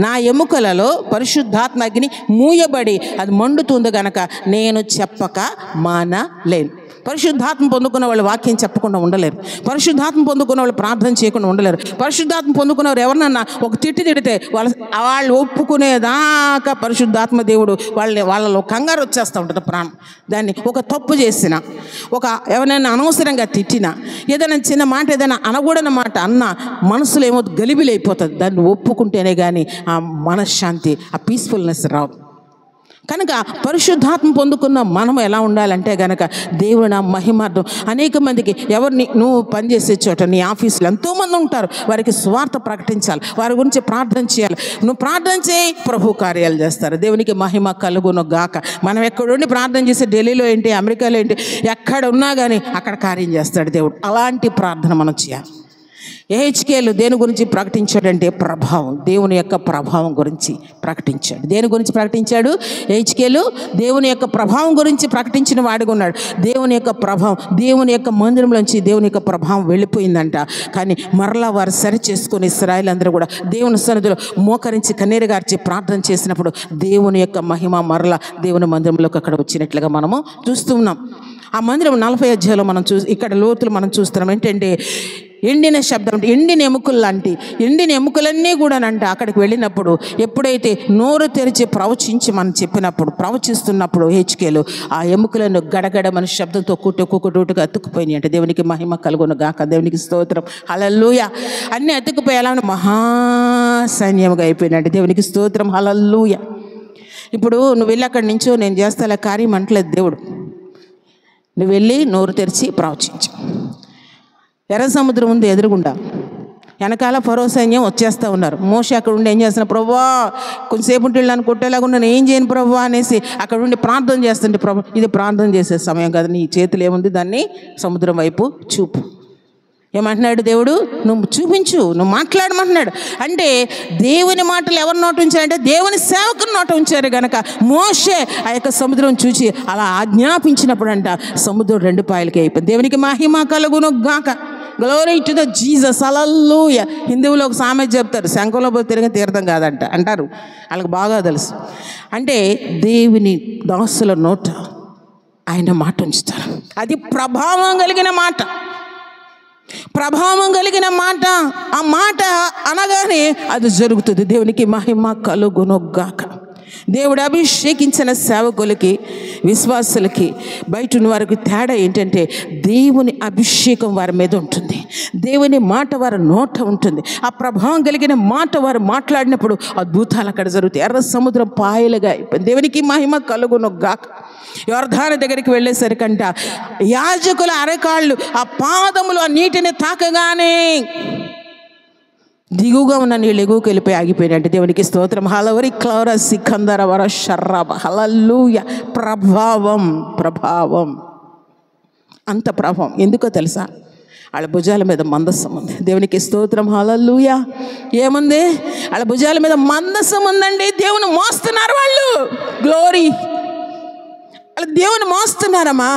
Speaker 1: నా ఎముకలలో పరిశుద్ధాత్మ అగ్ని మూయబడి అది మండుతుంది గనక నేను చెప్పక మానలేను. పరిశుద్ధాత్మ పొందుకున్న వాళ్ళు వాక్యం చెప్పకుండా ఉండలేరు. పరిశుద్ధాత్మ పొందుకున్న వాళ్ళు ప్రార్థన చేయకుండా ఉండలేరు. పరిశుద్ధాత్మ పొందుకున్నవారు ఎవరినన్నా ఒక తిడితే వాళ్ళు ఒప్పుకునేదాకా పరిశుద్ధాత్మ దేవుడు వాళ్ళలో కంగారు వచ్చేస్తూ ఉంటుంది ప్రాణం. దాన్ని ఒక తప్పు చేసిన, ఒక ఎవరైనా అనవసరంగా తిట్టినా, ఏదైనా చిన్న మాట ఏదైనా అనకూడని మాట అన్నా మనసులో ఏమో గలిబిలైపోతుంది. దాన్ని ఒప్పుకుంటేనే కానీ ఆ మనశ్శాంతి, ఆ పీస్ఫుల్నెస్ రావు. కనుక పరిశుద్ధాత్మ పొందుకున్న మనం ఎలా ఉండాలంటే గనక దేవుని మహిమార్థం అనేక మందికి ఎవరిని నువ్వు పనిచేసే చోట నీ ఆఫీసులో ఎంతోమంది ఉంటారు, వారికి స్వార్థ ప్రకటించాలి, వారి గురించి ప్రార్థన చేయాలి. నువ్వు ప్రార్థన చేయి, ప్రభు కార్యాలు చేస్తారు. దేవునికి మహిమ కలుగును గాక. మనం ఎక్కడుండి ప్రార్థన చేసి ఢిల్లీలో ఏంటి, అమెరికాలో ఏంటి, ఎక్కడ ఉన్నా కానీ అక్కడ కార్యం చేస్తాడు దేవుడు. అలాంటి ప్రార్థన మనం చేయాలి. యెహెజ్కేలు దేని గురించి ప్రకటించాడంటే ప్రభావం, దేవుని యొక్క ప్రభావం గురించి ప్రకటించాడు. దేని గురించి ప్రకటించాడు? యెహెజ్కేలు దేవుని యొక్క ప్రభావం గురించి ప్రకటించిన వాడిగా ఉన్నాడు. దేవుని యొక్క ప్రభావం, దేవుని యొక్క మందిరంలోంచి దేవుని యొక్క ప్రభావం వెళ్ళిపోయిందంట. కానీ మరలా వారు సరి చేసుకుని ఇశ్రాయేలు అందరూ కూడా దేవుని సన్నిధిలో మోకరించి కన్నీరు గార్చి ప్రార్థన చేసినప్పుడు దేవుని యొక్క మహిమ మరలా దేవుని మందిరంలోకి అక్కడ వచ్చినట్లుగా మనము చూస్తూ ఉన్నాం. ఆ మందిరం 40 అధ్యాయంలో మనం ఇక్కడ లోతులు మనం చూస్తున్నాం. ఏంటంటే ఎండిన శబ్దం అంటే ఎండిన ఎముకలు లాంటి ఎండిన ఎముకలన్నీ కూడానంట అక్కడికి వెళ్ళినప్పుడు ఎప్పుడైతే నోరు తెరిచి ప్రవచించి మనం చెప్పినప్పుడు ప్రవచిస్తున్నప్పుడు యెహెజ్కేలు ఆ ఎముకలను గడగడమని శబ్దంతో కుట్టుగా అతుక్కుపోయినాయి అంటే దేవునికి మహిమ కలుగును గాక. దేవునికి స్తోత్రం. హల్లెలూయా. అన్నీ అతుక్కుపోయేలా మహాసైన్యముగా అయిపోయినట్టు దేవునికి స్తోత్రం. హల్లెలూయా. ఇప్పుడు నువ్వు వెళ్ళి అక్కడి నుంచో నేను చేస్తా కార్యం అంటలేదు దేవుడు. నువ్వు వెళ్ళి నోరు తెరిచి ప్రవచించు. ఎర్ర సముద్రం ఉంది ఎదురుగుండా, వెనకాల ఫరో సైన్యం వచ్చేస్తూ ఉన్నారు. మోషే అక్కడ ఉండి ఏం చేస్తున్నా, ప్రభువా కొంచెంసేపు ఉంటే నన్ను కొట్టేలాగా నేను ఏం చేయను ప్రభువా అనేసి అక్కడ ఉండి ప్రార్థన చేస్తుంటే, ప్రభు ఇది ప్రార్థన చేసే సమయం కదా, నీ చేతులు ఏముంది దాన్ని సముద్రం వైపు చూపు. ఏమంటున్నాడు దేవుడు? నువ్వు చూపించు, నువ్వు మాట్లాడమంటున్నాడు. అంటే దేవుని మాటలు ఎవరు నోట ఉంచారంటే దేవుని సేవకుని నోట ఉంచారు కనుక మోషే ఆ యొక్క సముద్రం చూసి అలా ఆజ్ఞాపించినప్పుడు అంట సముద్రం 2 పాయలకి అయిపోయింది. దేవునికి మహిమ కలుగును గాక. గ్లోరీ టు ద జీసస్, హల్లెలూయా. హిందువులో ఒక సామెత చెప్తారు, శంఖంలో పోయి తిరిగి తీర్థం కాదంట అంటారు, వాళ్ళకి బాగా తెలుసు. అంటే దేవుని దాసుల నోట ఆయన మాట ఉంచుతారు. అది ప్రభావం కలిగిన మాట, ప్రభావం కలిగిన మాట. ఆ మాట అనగానే అది జరుగుతుంది. దేవునికి మహిమ కలుగునుగాక. దేవుడు అభిషేకించిన సేవకులకి, విశ్వాసులకి, బయట ఉన్న వారికి తేడా ఏంటంటే దేవుని అభిషేకం వారి మీద ఉంటుంది, దేవుని మాట వారి నోట ఉంటుంది. ఆ ప్రభావం కలిగిన మాట వారు మాట్లాడినప్పుడు అద్భుతాలు అక్కడ జరుగుతాయి. ఎర్ర సముద్రం పాయలుగా అయిపోయింది. దేవునికి మహిమ కలుగునుగాక. యోర్దాను దగ్గరికి వెళ్ళేసరికంట యాజకుల అరకాళ్ళు, ఆ పాదములు ఆ నీటిని తాకగానే దిగుగా ఉన్న నీళ్ళు ఎగువకి వెళ్ళిపోయి ఆగిపోయినాయి. అంటే దేవునికి స్తోత్రం. హలవరి క్లౌర సికందర వర షర్రబ హల్లెలూయా. ప్రభావం, ప్రభావం, అంత ప్రభావం. ఎందుకో తెలుసా? వాళ్ళ భుజాల మీద మందస్సం ఉంది. దేవునికి స్తోత్రం. హల్లెలూయా. ఏముంది? వాళ్ళ భుజాల మీద మందస్సం ఉందండి. దేవుని మోస్తున్నారు వాళ్ళు. గ్లోరీ. వాళ్ళు దేవుని మోస్తున్నారమ్మా.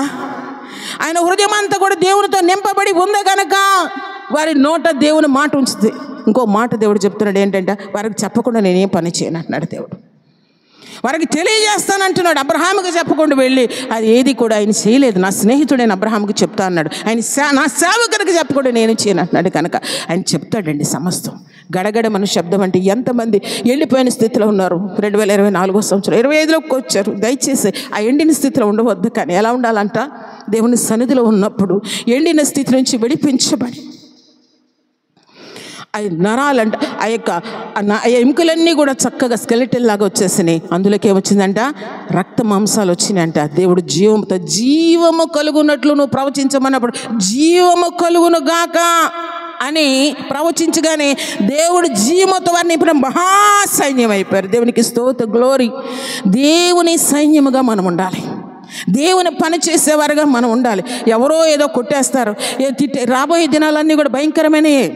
Speaker 1: ఆయన హృదయం అంతా కూడా దేవునితో నింపబడి ఉంది కనుక వారి నోట దేవుని మాట ఉంచుతుంది. ఇంకో మాట దేవుడు చెప్తున్నాడు ఏంటంటే, వారికి చెప్పకుండా నేనేం పని చేయను అంటున్నాడు దేవుడు. వారికి తెలియజేస్తానంటున్నాడు. అబ్రహాముకి చెప్పకుండా వెళ్ళి అది ఏది కూడా ఆయన చేయలేదు. నా స్నేహితుడైన అబ్రహాముకి చెప్తా అన్నాడు. ఆయన నా సేవకుడికి చెప్పకుండా నేను చేయను అంటున్నాడు. కనుక ఆయన చెప్తాడండి సమస్తం. గడగడ మన శబ్దం అంటే ఎంతమంది ఎండిపోయిన స్థితిలో ఉన్నారు. 2024 సంవత్సరం 25లోకి వచ్చారు. దయచేసి ఆ ఎండిన స్థితిలో ఉండవద్దు. కానీ ఎలా ఉండాలంట? దేవుని సన్నిధిలో ఉన్నప్పుడు ఎండిన స్థితి నుంచి విడిపించబడి ఆ నరాలంట, ఆ యొక్క ఎముకలన్నీ కూడా చక్కగా స్కెలిటల్ లాగా వచ్చేసినాయి. అందులోకి ఏమొచ్చిందంట? రక్త మాంసాలు వచ్చినాయంట. దేవుడు జీవంతో జీవము కలుగునట్లు నువ్వు ప్రవచించమన్నప్పుడు జీవము కలుగును గాక అని ప్రవచించగానే దేవుడు జీవముతో వారిని ఇప్పుడు మహాసైన్యం అయిపోయారు. దేవునికి స్తోత్ర, గ్లోరీ. దేవుని సైన్యముగా మనం ఉండాలి. దేవుని పని చేసేవారుగా మనం ఉండాలి. ఎవరో ఏదో కొట్టేస్తారు, రాబోయే దినాలన్నీ కూడా భయంకరమైనవి,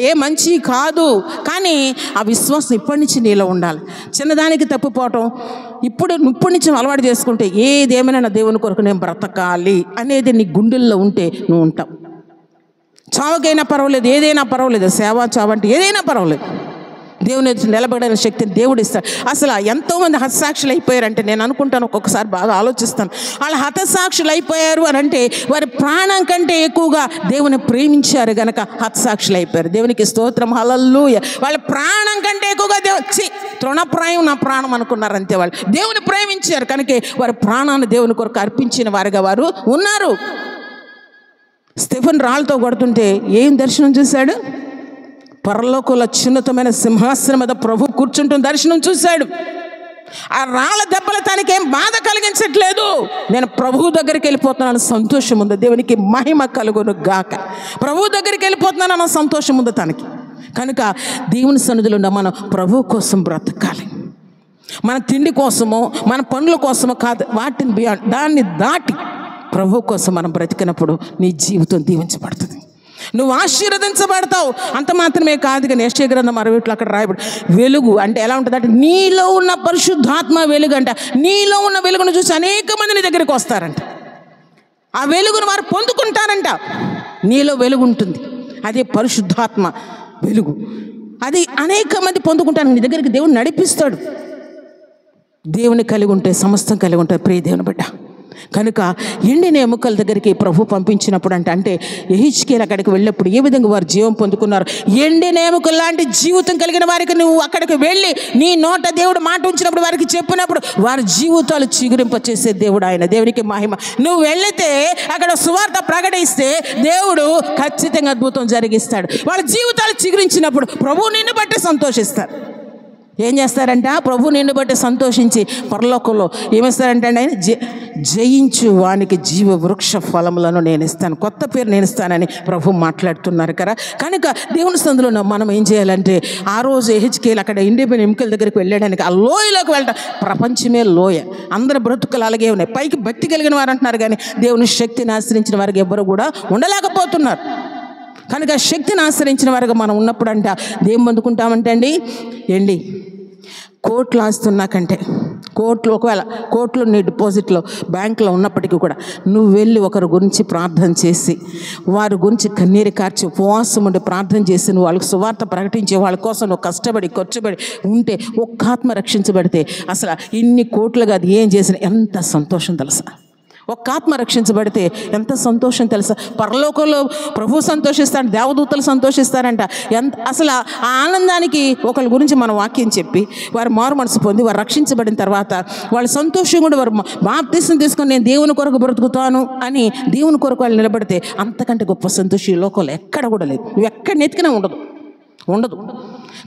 Speaker 1: ఏ మంచి కాదు. కానీ ఆ విశ్వాసం ఇప్పటి నుంచి నీలో ఉండాలి. చిన్నదానికి తప్పిపోవటం ఇప్పటి నుంచి అలవాటు చేసుకుంటే ఏదేమైనా నా దేవుని కొరకు నేను బ్రతకాలి అనేది నీ గుండెల్లో ఉంటే నువ్వు ఉంటావు. చావుకైనా పర్వాలేదు, ఏదైనా పర్వాలేదు, సేవ చావంటే ఏదైనా పర్వాలేదు, దేవుని నిలబడిన శక్తిని దేవుడు ఇస్తాడు. అసలు ఎంతోమంది హతసాక్షులు అయిపోయారంటే నేను అనుకుంటాను, ఒక్కొక్కసారి బాగా ఆలోచిస్తాను. వాళ్ళు హతసాక్షులు అయిపోయారు అని అంటే వారి ప్రాణం కంటే ఎక్కువగా దేవుని ప్రేమించారు గనక హతసాక్షులు అయిపోయారు. దేవునికి స్తోత్రం. హల్లెలూయా. వాళ్ళ ప్రాణం కంటే ఎక్కువగా తృణప్రాయం నా ప్రాణం అనుకున్నారు అంతే. వాళ్ళు దేవుని ప్రేమించారు కనుక వారి ప్రాణాన్ని దేవుని కొరకు అర్పించిన వారిగా వారు ఉన్నారు. స్టెఫెన్ రాళ్ళతో కొడుతుంటే ఏం దర్శనం చూశాడు? పరలోకంలో అత్యున్నతమైన సింహాసనం మీద ప్రభు కూర్చుంటున్న దర్శనం చూశాడు. ఆ రాళ్ళ దెబ్బలు తనకేం బాధ కలిగించట్లేదు. నేను ప్రభు దగ్గరికి వెళ్ళిపోతున్నాను, సంతోషం ఉంది. దేవునికి మహిమ కలుగును గాక. ప్రభు దగ్గరికి వెళ్ళిపోతున్నాను అన్న సంతోషం ఉంది తనకి. కనుక దేవుని సన్నిధిలో మనం ప్రభు కోసం బ్రతకాలి. మన తిండి కోసమో మన పనుల కోసమో కాదు, వాటిని బియాండ్, దాన్ని దాటి ప్రభు కోసం మనం బ్రతికినప్పుడు నీ జీవితం దీవించబడుతుంది, నువ్వు ఆశీర్వదించబడతావు. అంత మాత్రమే కాదు కానీ యెషయా గ్రంథం 60 అక్కడ రాయబడి వెలుగు అంటే ఎలా ఉంటుంది అంటే నీలో ఉన్న పరిశుద్ధాత్మ వెలుగు అంట. నీలో ఉన్న వెలుగును చూసి అనేక మంది నీ దగ్గరికి వస్తారంట. ఆ వెలుగును వారు పొందుకుంటారంట. నీలో వెలుగు ఉంటుంది, అదే పరిశుద్ధాత్మ వెలుగు. అది అనేక మంది పొందుకుంటారు. నీ దగ్గరికి దేవుడు నడిపిస్తాడు. దేవుని కలిగి ఉంటే సమస్తం కలిగి ఉంటారు ప్రియ దేవుని బిడ్డ. కనుక ఎండిన ఎముకల దగ్గరికి ప్రభు పంపించినప్పుడు అంటే యెహెజ్కేలు అక్కడికి వెళ్ళినప్పుడు ఏ విధంగా వారు జీవం పొందుకున్నారు. ఎండిన ఎముకల లాంటి జీవితం కలిగిన వారికి నువ్వు అక్కడికి వెళ్ళి నీ నోట దేవుడు మాట ఉంచినప్పుడు వారికి చెప్పినప్పుడు వారి జీవితాలు చిగురింపచేసే దేవుడు ఆయన. దేవునికి మహిమ. నువ్వు వెళితే అక్కడ సువార్త ప్రకటిస్తే దేవుడు ఖచ్చితంగా అద్భుతం జరిగిస్తాడు. వాళ్ళ జీవితాలు చిగురించినప్పుడు ప్రభు నిన్ను బట్టి సంతోషిస్తారు. ఏం చేస్తారంట? ప్రభు నిన్ను బట్టి సంతోషించి పరలోకంలో ఏమిస్తారంటే ఆయన జయించు వానికి జీవ వృక్ష ఫలములను నేను ఇస్తాను, కొత్త పేరు నేను ఇస్తానని ప్రభు మాట్లాడుతున్నారు కదా. కనుక దేవుని సందులో మనం ఏం చేయాలంటే ఆ రోజు యెహెజ్కేలు అక్కడ ఎండిపోయిన ఎముకల దగ్గరికి వెళ్ళడానికి ఆ లోయలోకి వెళ్ళటం. ప్రపంచమే లోయ, అందరి బ్రతుకులు అలాగే ఉన్నాయి. పైకి భక్తి కలిగిన వారు అంటున్నారు కానీ దేవుని శక్తిని ఆశ్రయించిన వారికి ఎవ్వరు కూడా ఉండలేకపోతున్నారు. కనుక శక్తిని ఆశ్రయించిన వారుగా మనం ఉన్నప్పుడు ఏం పొందుకుంటామంటే అండి, కోట్లు ఆస్తున్నా కంటే ఒకవేళ కోట్లు నీ డిపాజిట్లో బ్యాంకులో ఉన్నప్పటికీ కూడా నువ్వు వెళ్ళి ఒకరి గురించి ప్రార్థన చేసి వారి గురించి కన్నీరు కార్చి ఉపవాసం ఉండి ప్రార్థన చేసి నువ్వు వాళ్ళకి సువార్త ప్రకటించి వాళ్ళ కోసం నువ్వు కష్టపడి ఖర్చుపడి ఉంటే ఒక్క ఆత్మ రక్షించబడితే అసలు ఇన్ని కోట్లుగా అది ఏం చేసినా ఎంత సంతోషం తెలుసా. ఒక్క ఆత్మ రక్షించబడితే ఎంత సంతోషం తెలుసా. పరలోకంలో ప్రభు సంతోషిస్తాడు, దేవదూతలు సంతోషిస్తారంట. అసలు ఆ ఆనందానికి ఒకరి గురించి మనం వాక్యం చెప్పి వారు మారు మనసు పొంది వారు రక్షించబడిన తర్వాత వాళ్ళు సంతోషంగా కూడా వారు బాప్తిసం తీసుకొని నేను దేవుని కొరకు బ్రతుకుతాను అని దేవుని కొరకు వాళ్ళు నిలబడితే అంతకంటే గొప్ప సంతోషం ఈ లోకంలో ఎక్కడ కూడా లేదు. నువ్వు ఎక్కడ నెతికినా ఉండదు.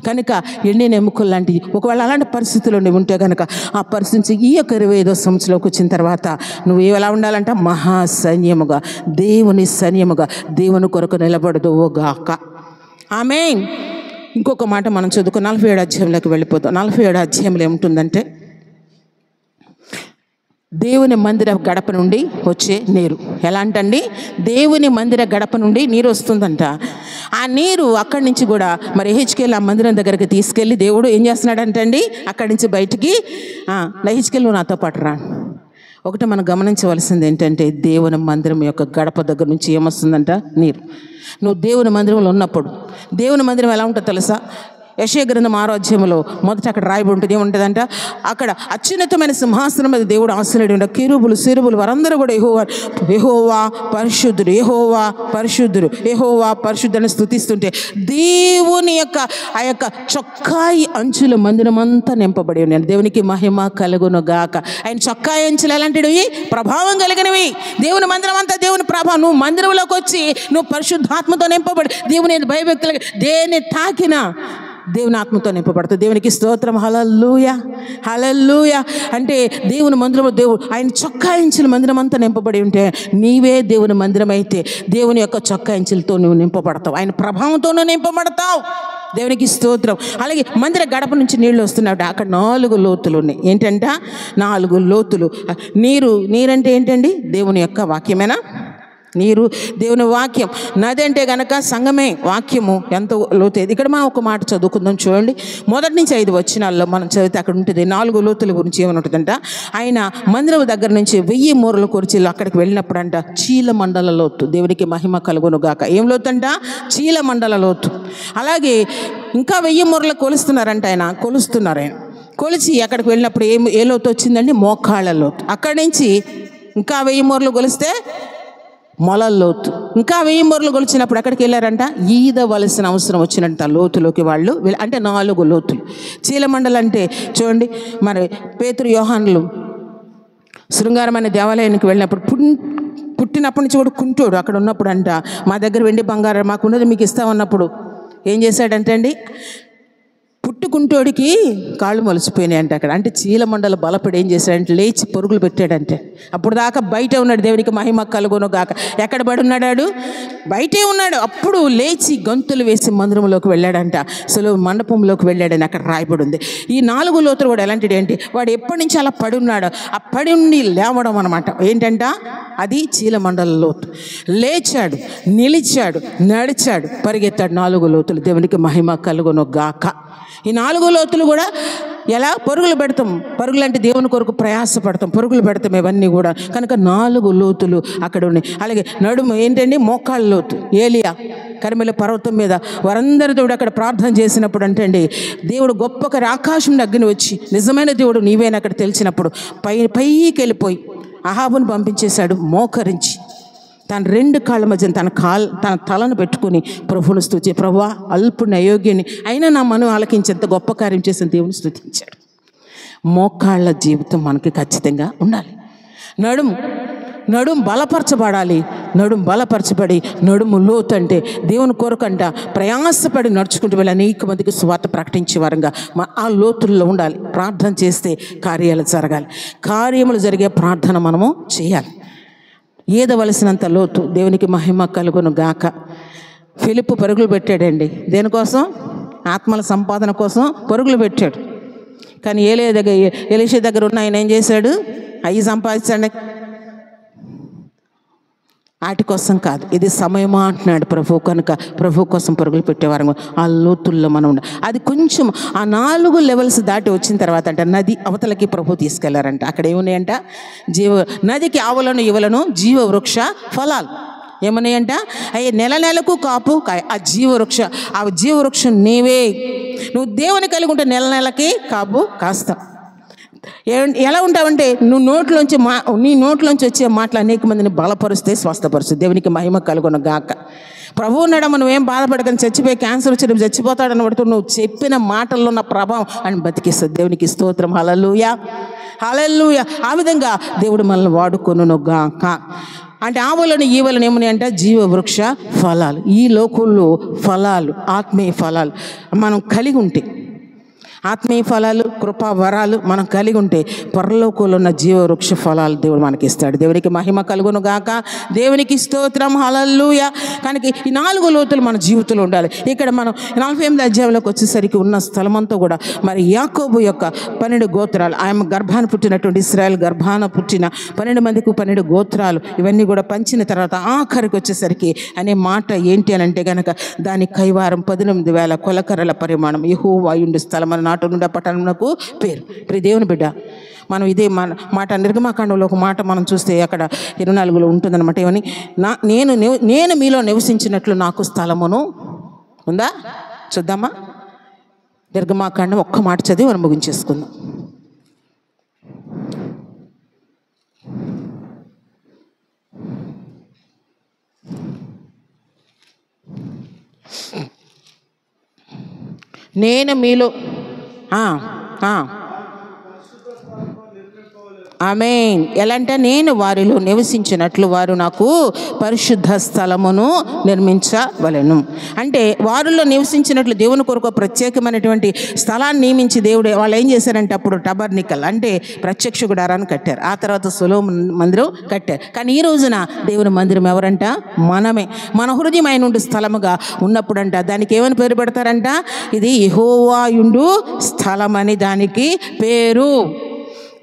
Speaker 1: కనుక ఎండిన ఎముకలు లాంటివి ఒకవేళ అలాంటి పరిస్థితుల్లో నువ్వు ఉంటే కనుక ఆ పరిస్థితి ఈ యొక్క 25వ సంవత్సరంలోకి వచ్చిన తర్వాత నువ్వు ఎలా ఉండాలంట, మహాసైన్యముగా దేవుని సైన్యముగా దేవుని కొరకు నిలబడదువుగాక. ఆమేన్. ఇంకొక మాట మనం చదువుకో 47 అధ్యాయంలోకి వెళ్ళిపోతాం. 47 అధ్యాయంలో ఏముంటుందంటే దేవుని మందిర గడప నుండి వచ్చే నీరు. ఎలా అంటండి, దేవుని మందిర గడప నుండి నీరు వస్తుందంట. ఆ నీరు అక్కడి నుంచి కూడా మరి యెహెజ్కేలు ఆ మందిరం దగ్గరికి తీసుకెళ్ళి దేవుడు ఏం చేస్తున్నాడంటండి, అక్కడి నుంచి బయటికి యెహెజ్కేలు నువ్వు నాతో పాటు రా. ఒకటి మనం గమనించవలసింది ఏంటంటే దేవుని మందిరం యొక్క గడప దగ్గర నుంచి ఏమొస్తుందంట, నీరు. నువ్వు దేవుని మందిరంలో ఉన్నప్పుడు దేవుని మందిరం ఎలా ఉంటుందో తెలుసా. యెషయా గ్రంథం 6వ అధ్యాయంలో మొదట అక్కడ రాయబడి ఉంటుంది. ఏముంటుందంట, అక్కడ అత్యున్నతమైన సింహాసనం మీద దేవుడు ఆసీనుడై ఉంటాడు. కెరూబులు శెరుబులు వారందరూ కూడా యెహోవా పరిశుద్ధుడు, యెహోవా పరిశుద్ధుడు, యెహోవా పరిశుద్ధుని స్తుతిస్తుంటే దేవుని యొక్క ఆ యొక్క చొక్కాయి అంచుల మందిరం అంతా నింపబడి ఉన్నాడు. దేవునికి మహిమ కలుగును గాక. ఆయన చొక్కాయి అంచులు ఎలాంటివి, ప్రభావం కలిగినవి. దేవుని మందిరం అంతా దేవుని ప్రభావం. నువ్వు మందిరంలోకి వచ్చి నువ్వు పరిశుద్ధాత్మతో నింపబడి దేవుని భయభక్తులు దేన్ని తాకినా దేవుని ఆత్మతో నింపబడతావు. దేవునికి స్తోత్రం. హల్లెలూయా హల్లెలూయా. అంటే దేవుని మందిరంలో దేవుడు ఆయన చొక్కాయించిన మందిరం అంతా నింపబడి ఉంటే నీవే దేవుని మందిరం అయితే దేవుని యొక్క చొక్కాయించులతో నువ్వు నింపబడతావు, ఆయన ప్రభావంతోనూ నింపబడతావు. దేవునికి స్తోత్రం. అలాగే మందిర గడప నుంచి నీళ్ళు వస్తున్నాడు. అక్కడ 4 లోతులు ఉన్నాయి. ఏంటంట, 4 లోతులు. నీరంటే ఏంటండి, దేవుని యొక్క వాక్యమేనా. నీరు దేవుని వాక్యం. నది అంటే గనక సంఘమే, వాక్యము ఎంత లోతేది. ఇక్కడ మనం ఒక మాట చదువుకుందాం చూడండి. 1 నుంచి 5 వచనాల్లో మనం చదివితే అక్కడ ఉంటుంది 4 లోతుల గురించి ఏమని ఉంటుందంట. ఆయన మందిరం దగ్గర నుంచి 1000 మూరల కుర్చీలు అక్కడికి వెళ్ళినప్పుడు అంట చీలమండల లోతు. దేవునికి మహిమ కలుగును గాక. ఏం లోతంట, చీలమండల లోతు. అలాగే ఇంకా 1000 మూరలు కొలుస్తున్నారు ఆయన కొలిచి అక్కడికి వెళ్ళినప్పుడు ఏ లోతు వచ్చిందండి, మోకాళ్ళ లోతు. అక్కడి నుంచి ఇంకా 1000 మూరలు కొలిస్తే మొలల్లోతు. ఇంకా 1000 మూరలు కొలిచినప్పుడు అక్కడికి వెళ్ళారంట ఈదవలసిన అవసరం వచ్చినట్టు లోతులోకి వాళ్ళు. అంటే 4 లోతులు. చీలమండలు అంటే చూడండి, మరి పేతురు యోహానులు శృంగారమైన దేవాలయానికి వెళ్ళినప్పుడు పుట్టినప్పటి నుంచి కూడా కుంటోడు అక్కడ ఉన్నప్పుడు అంట మా దగ్గర వెండి బంగారం మాకున్నది మీకు ఇస్తామన్నప్పుడు ఏం చేశాడంటే అండి, పుట్టుకుంటోడికి కాళ్ళు మొలిచిపోయినాయి అంటే అక్కడ. అంటే చీలమండలు బలపడి ఏం చేశాడంటే లేచి పరుగులు పెట్టాడంటే. అప్పుడు దాకా బయట ఉన్నాడు. దేవునికి మహిమ కలుగును గాక. ఎక్కడ పడి ఉన్నాడు, బయటే ఉన్నాడు. అప్పుడు లేచి గంతులు వేసి మందిరంలోకి వెళ్ళాడంట. అసలు మండపంలోకి వెళ్ళాడని అక్కడ రాయబడి ఉంది. ఈ 4 లోతులు కూడా ఎలాంటిది ఏంటి, వాడు ఎప్పటి నుంచి అలా పడి ఉన్నాడో ఆ పడి ఉండి లేవడం అనమాట. ఏంటంట, అది చీలమండల లోతు. లేచాడు, నిలిచాడు, నడిచాడు, పరిగెత్తాడు. 4 లోతులు. దేవునికి మహిమ కలుగును గాక. ఈ 4 లోతులు కూడా ఎలా పరుగులు పెడతాం, పరుగులు అంటే దేవుని కొరకు ప్రయాసపడతాం, పరుగులు పెడతాం ఇవన్నీ కూడా. కనుక 4 లోతులు అక్కడ ఉన్నాయి. అలాగే నడుము ఏంటండి, మోకాళ్ళ లోతు. ఏలియా కర్మెల పర్వతం మీద వారందరితో అక్కడ ప్రార్థన చేసినప్పుడు అంటే అండి దేవుడు గొప్పగా ఆకాశం అగ్ని వచ్చి నిజమైన దేవుడు నీవేనా అక్కడ తెలిసినప్పుడు పైకి వెళ్ళిపోయి అహాబును పంపించేశాడు. మోకరించి తన 2 కాళ్ళ మధ్య తన తలను పెట్టుకుని ప్రభువును స్తుతించి, ప్రభువా అల్పుని అయోగ్యుని అయినా నా మనం ఆలకించేంత గొప్ప కార్యం చేసిన దేవుని స్తుతించాడు. మోకాళ్ళ జీవితం మనకి ఖచ్చితంగా ఉండాలి. నడుము బలపరచబడాలి. నడుము బలపరచబడి నడుము లోతు అంటే దేవుని కొరకంట ప్రయాసపడి నడుచుకుంటూ వెళ్ళి అనేక మందికి సువార్త ప్రకటించే వారంగా ఆ లోతుల్లో ఉండాలి. ప్రార్థన చేస్తే కార్యాలు జరగాలి. కార్యములు జరిగే ప్రార్థన మనము చేయాలి. ఏదవలసినంత లోతు. దేవునికి మహిమ కలుగును గాక. ఫిలిప్పు పరుగులు పెట్టాడండి. దేనికోసం, ఆత్మల సంపాదన కోసం పరుగులు పెట్టాడు. కానీ ఎలీషా దగ్గర ఉన్న ఆయన ఏం చేశాడు, అవి సంపాదించాడు. వాటి కోసం కాదు, ఇది సమయమా అంటున్నాడు ప్రభు. కనుక ప్రభు కోసం పరుగులు పెట్టేవారు ఆ లోతుల్లో మనం ఉండాలి. అది కొంచెం ఆ 4 లెవెల్స్ దాటి వచ్చిన తర్వాత అంట నది అవతలకి ప్రభు తీసుకెళ్లారంట. అక్కడ ఏమున్నాయంట? నదికి ఆవులను ఇవలను జీవ వృక్ష ఫలాలు ఏమన్నాయంట? అయ్యే నెలకు కాపు ఆ జీవవృక్షం నీవే. నువ్వు దేవుని కలిగి ఉంటే నెలకి కాపు కాస్తావు. ఎలా ఉంటావంటే నీ నోట్లోంచి వచ్చే మాటలు అనేక మందిని బలపరుస్తే, స్వస్థపరుస్తాయి. దేవునికి మహిమ కలుగును గాక. ప్రభువు నడమ నువ్వేం బాధపడకని చచ్చిపోయి క్యాన్సర్ వచ్చి నువ్వు చచ్చిపోతాడని పడుతూ నువ్వు చెప్పిన మాటల్లో ఉన్న ప్రభావం అని బతికిస్తుంది. దేవునికి స్తోత్రం. హల్లెలూయా, హల్లెలూయా. ఆ విధంగా దేవుడు మనల్ని వాడుకొనును గాక. అంటే ఆవులను ఈవులను ఏమని అంటే జీవవృక్ష ఫలాలు. ఈ లోకంలో ఫలాలు, ఆత్మీయ ఫలాలు మనం కలిగి ఉంటే, ఆత్మీయ ఫలాలు, కృపా వరాలు మనం కలిగి ఉంటే పరలోకంలో ఉన్న జీవవృక్ష ఫలాలు దేవుడు మనకి ఇస్తాడు. దేవునికి మహిమ కలుగును గాక. దేవునికి స్తోత్రం. హల్లెలూయా. కనుక ఈ 4 లోతులు మన జీవితంలో ఉండాలి. ఇక్కడ మనం 48వ అధ్యాయంలోకి వచ్చేసరికి ఉన్న స్థలమంతా కూడా మరి యాకోబు యొక్క 12 గోత్రాలు, ఆయన గర్భాన పుట్టినటువంటి ఇశ్రాయేల్ గర్భాన పుట్టిన 12 మందికి 12 గోత్రాలు, ఇవన్నీ కూడా పంచిన తర్వాత ఆఖరికి వచ్చేసరికి అనే మాట ఏంటి అని అంటే కనుక దాని కైవారం 18,000 కొలకర్రల పరిమాణం. యెహోవా యుండు స్థలమని నాటు నుండి పట్టణమునకు పేరు. ప్రియ దేవుని బిడ్డ, మనం ఇదే మాట నిర్గమాకాండంలో ఒక మాట మనం చూస్తే అక్కడ 24లో ఉంటుందన్నమాట. ఏమని? నేను మీలో నివసించినట్లు నాకు స్థలమును ఉందా? చూద్దామా? నిర్గమాకాండం ఒక్క మాట చదివి మనం ముగించేసుకుందాం. నేను మీలో ఆమేన్. ఎలా అంటే నేను వారిలో నివసించినట్లు వారు నాకు పరిశుద్ధ స్థలమును నిర్మించవలెను. అంటే వారిలో నివసించినట్లు దేవుని కొరకు ప్రత్యేకమైనటువంటి స్థలాన్ని నియమించి దేవుడు వాళ్ళు ఏం చేశారంటే అప్పుడు టబర్నికల్ అంటే ప్రత్యక్ష గుడారాన్ని కట్టారు. ఆ తర్వాత సొలొమోను మందిరం కట్టారు. కానీ ఈ రోజున దేవుని మందిరం ఎవరంట? మనమే. మన హృదయమైనుండు స్థలముగా ఉన్నప్పుడంట దానికి ఏమని పేరు పెడతారంట? ఇది యెహోవా యుండు స్థలం అని దానికి పేరు.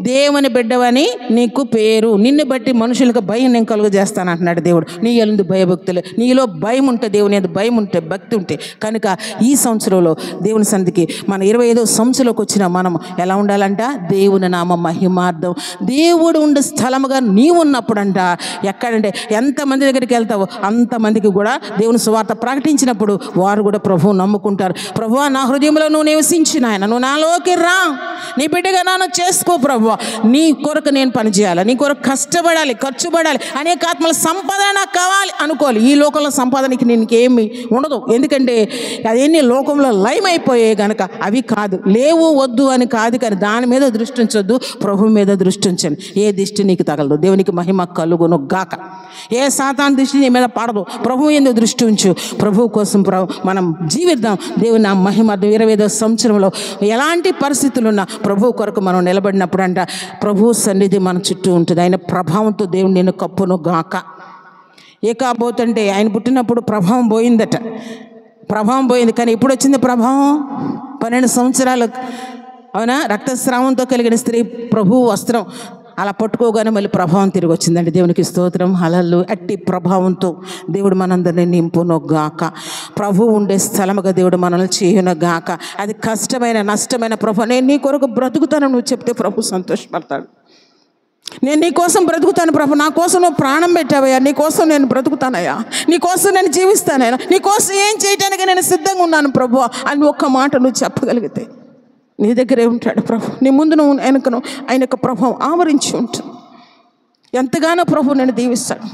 Speaker 1: దేవుని బిడ్డవని నీకు పేరు. నిన్ను బట్టి మనుషులకు భయం నేను కలుగు చేస్తాను అంటున్నాడు దేవుడు. నీ యందు భయభక్తులు, నీలో భయం ఉంటే, దేవుని యందు భయం ఉంటే, భక్తి ఉంటే కనుక ఈ సంవత్సరంలో దేవుని సన్నిధికి మన 25వ సంవత్సరంలోకి వచ్చిన మనం ఎలా ఉండాలంట? దేవుని నామ మహిమార్థం దేవుడు ఉండే స్థలముగా నీవు ఉన్నప్పుడంట ఎక్కడంటే ఎంతమంది దగ్గరికి వెళ్తావో అంతమందికి కూడా దేవుని సువార్త ప్రకటించినప్పుడు వారు కూడా ప్రభువు నమ్ముకుంటారు. ప్రభువా నా హృదయంలో నువ్వు నివసించిన ఆయన, నువ్వు నాలోకి రా, నీ బిడ్డగా నన్ను చేసుకో ప్రభు, నీ కొరకు నేను పనిచేయాలి, నీ కొరకు కష్టపడాలి, ఖర్చు పడాలి, అనేక ఆత్మల సంపాదన నాకు కావాలి అనుకోవాలి. ఈ లోకంలో సంపాదనకి నీకేమి ఉండదు. ఎందుకంటే అదేన్ని లోకంలో లయమైపోయాయి కనుక అవి కాదు. లేవు వద్దు అని కాదు, కానీ దాని మీద దృష్టి ఉంచొద్దు, ప్రభు మీద దృష్టి ఉంచండి. ఏ దృష్టి నీకు తగలదు. దేవునికి మహిమ కలుగును గాక. ఏ సాతాను దృష్టి నీ మీద పడదు. ప్రభు మీద దృష్టి ఉంచు. ప్రభు కోసం మనం జీవిద్దాం. దేవుని నా మహిమార్థం 25వ సంవత్సరంలో ఎలాంటి పరిస్థితులు ఉన్నా ప్రభు కొరకు మనం నిలబడినప్పుడు అంట ప్రభు సన్నిధి మన చుట్టూ ఉంటుంది. ఆయన ప్రభావంతో దేవుడు నేను కప్పును గాక. ఏ కాబోతుంటే ఆయన పుట్టినప్పుడు ప్రభావం పోయిందట, ప్రభావం పోయింది. కానీ ఇప్పుడు వచ్చింది ప్రభావం 12 సంవత్సరాలు. అవునా? రక్తస్రావంతో కలిగిన స్త్రీ ప్రభు వస్త్రం అలా పట్టుకోగానే మళ్ళీ ప్రభావం తిరిగి వచ్చిందండి. దేవునికి స్తోత్రం. హల్లెలూయా. అట్టి ప్రభావంతో దేవుడు మనందరినీ నింపును గాక. ప్రభు ఉండే స్థలముగా దేవుడు మనల్ని చేయును గాక. అది కష్టమైన నష్టమైన ప్రభు నేను నీ కొరకు బ్రతుకుతాను నువ్వు చెప్తే ప్రభు సంతోషపడతాడు. నేను నీ కోసం బ్రతుకుతాను ప్రభు, నా కోసం నువ్వు ప్రాణం పెట్టావయ్యా, నీ కోసం నేను బ్రతుకుతానయ్యా, నీ కోసం నేను జీవిస్తానయ్యా, నీ కోసం ఏం చేయడానికి నేను సిద్ధంగా ఉన్నాను ప్రభు అని ఒక్క మాట నువ్వు చెప్పగలిగితే నీ దగ్గరే ఉంటాడు ప్రభు. నీ ముందు నువ్వు వెనుకను ఆయన యొక్క ప్రభావం ఆవరించి ఉంటుంది. ఎంతగానో ప్రభు నేను దీవిస్తాడు.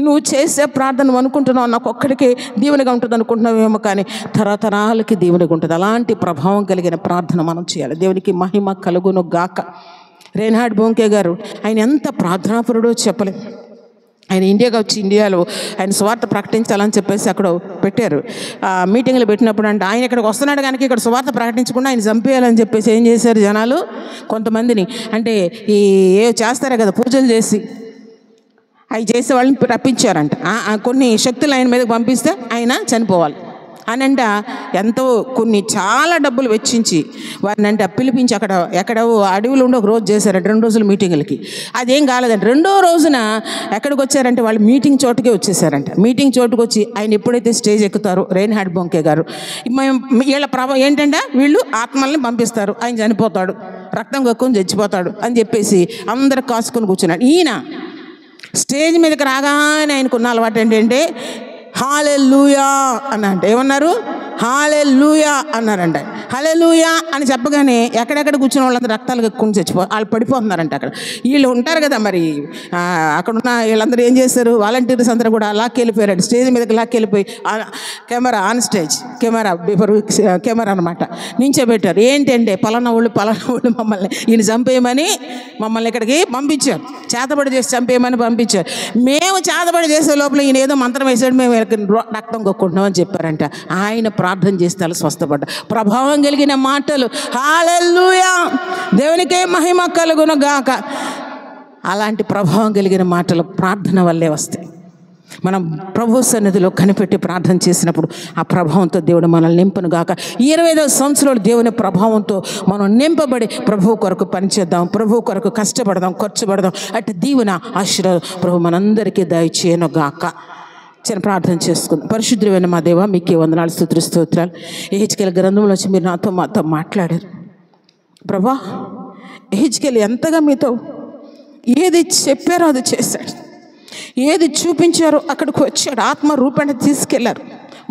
Speaker 1: నువ్వు చేసే ప్రార్థన అనుకుంటున్నావు నాకు ఒక్కడికే దీవెనగా ఉంటుంది అనుకుంటున్నావేమో, కానీ తరతరాలకి దీవెనగా ఉంటుంది. అలాంటి ప్రభావం కలిగిన ప్రార్థన మనం చేయాలి. దేవునికి మహిమ కలుగును గాక. రేన్హార్డ్ బోంకే గారు ఆయన ఎంత ప్రార్థనాపరుడో చెప్పలేదు. ఆయన ఇండియాగా వచ్చి ఇండియాలో ఆయన స్వార్థ ప్రకటించాలని చెప్పేసి అక్కడ పెట్టారు. మీటింగ్లు పెట్టినప్పుడు అంటే ఆయన ఇక్కడికి వస్తున్నాడు కనుక ఇక్కడ స్వార్థ ప్రకటించకుండా ఆయన చంపేయాలని చెప్పేసి ఏం చేశారు జనాలు కొంతమందిని, అంటే ఈ ఏ చేస్తారే కదా పూజలు చేసి అవి చేసే వాళ్ళని రప్పించారంట. కొన్ని శక్తులు ఆయన మీదకి పంపిస్తే ఆయన చనిపోవాలి. అనంట ఎంతో చాలా డబ్బులు వెచ్చించి వారిని పిలిపించి ఎక్కడో అడవిలో ఉండి ఒక రోజు చేశారంట, 2 రోజుల మీటింగులకి. అదేం కాలేదంట. 2వ రోజున ఎక్కడికి వచ్చారంటే వాళ్ళు మీటింగ్ చోటుకే వచ్చేసారంట. మీటింగ్ చోటుకు వచ్చి ఆయన ఎప్పుడైతే స్టేజ్ ఎక్కుతారో రైన్హార్డ్ బొంకే గారు, వీళ్ళ ప్రభావం ఏంటంటే వీళ్ళు ఆత్మల్ని పంపిస్తారు, ఆయన చనిపోతాడు, రక్తం కక్కుని చచ్చిపోతాడు అని చెప్పేసి అందరు కాసుకొని కూర్చున్నాడు. ఈయన స్టేజ్ మీదకి రాగానే ఆయనకున్న అలవాటు ఏంటంటే హల్లెలూయా అన్నంట. ఏమన్నారు? హల్లెలూయా అన్నారంట. హల్లెలూయా అని చెప్పగానే ఎక్కడెక్కడ కూర్చున్న వాళ్ళందరూ రక్తాలు కక్కుని వాళ్ళు పడిపోతున్నారంట. అక్కడ వీళ్ళు ఉంటారు కదా మరి, అక్కడ ఉన్న వీళ్ళందరూ ఏం చేస్తారు, వాలంటీర్స్ అందరూ కూడా లాక్కెళ్ళిపోయారంట. స్టేజ్ మీదకి లాక్కెళ్ళిపోయి camera on stage, camera before camera అనమాట నించోబెట్టారు. ఏంటంటే పలానా వాళ్ళు మమ్మల్ని ఈయన చంపేయమని మమ్మల్ని ఇక్కడికి పంపించారు, చేతబడి చేసి చంపేయమని పంపించారు. మేము చేతబడి చేసే లోపల ఈయన ఏదో మంత్రం వేసాడు, మేము రక్తం కొట్టుకుంటున్నాం అని చెప్పారంట. ఆయన ప్రార్థన చేస్తే స్వస్థపడ్డా. ప్రభావం కలిగిన మాటలు, హల్లెలూయా, దేవునికే మహిమ కలుగును గాక. అలాంటి ప్రభావం కలిగిన మాటలు ప్రార్థన వల్లే వస్తాయి. మనం ప్రభు సన్నిధిలో కనిపెట్టి ప్రార్థన చేసినప్పుడు ఆ ప్రభావంతో దేవుడు మనల్ని నింపును గాక. 25వ సంవత్సరాలు దేవుని ప్రభావంతో మనం నింపబడి ప్రభు కొరకు పనిచేద్దాం, ప్రభు కొరకు కష్టపడదాం, ఖర్చు పెడదాం. అటు దీవెన ఆశీర్వాదం ప్రభు మనందరికీ దయచేయను గాక. చిన్న ప్రార్థన చేసుకుందాం. పరిశుద్ధుడైన మా దేవా, మీకే వందనాలు, స్తుతులు, స్తోత్రాలు. యెహెజ్కేలు గ్రంథంలో వచ్చి మీరు మాతో మాట్లాడారు ప్రభా. యెహెజ్కేలు ఎంతగా మీతో ఏది చెప్పారో అది చేశాడు, ఏది చూపించారో అక్కడికి వచ్చాడు, ఆత్మ రూపాన్ని తీసుకెళ్లారు,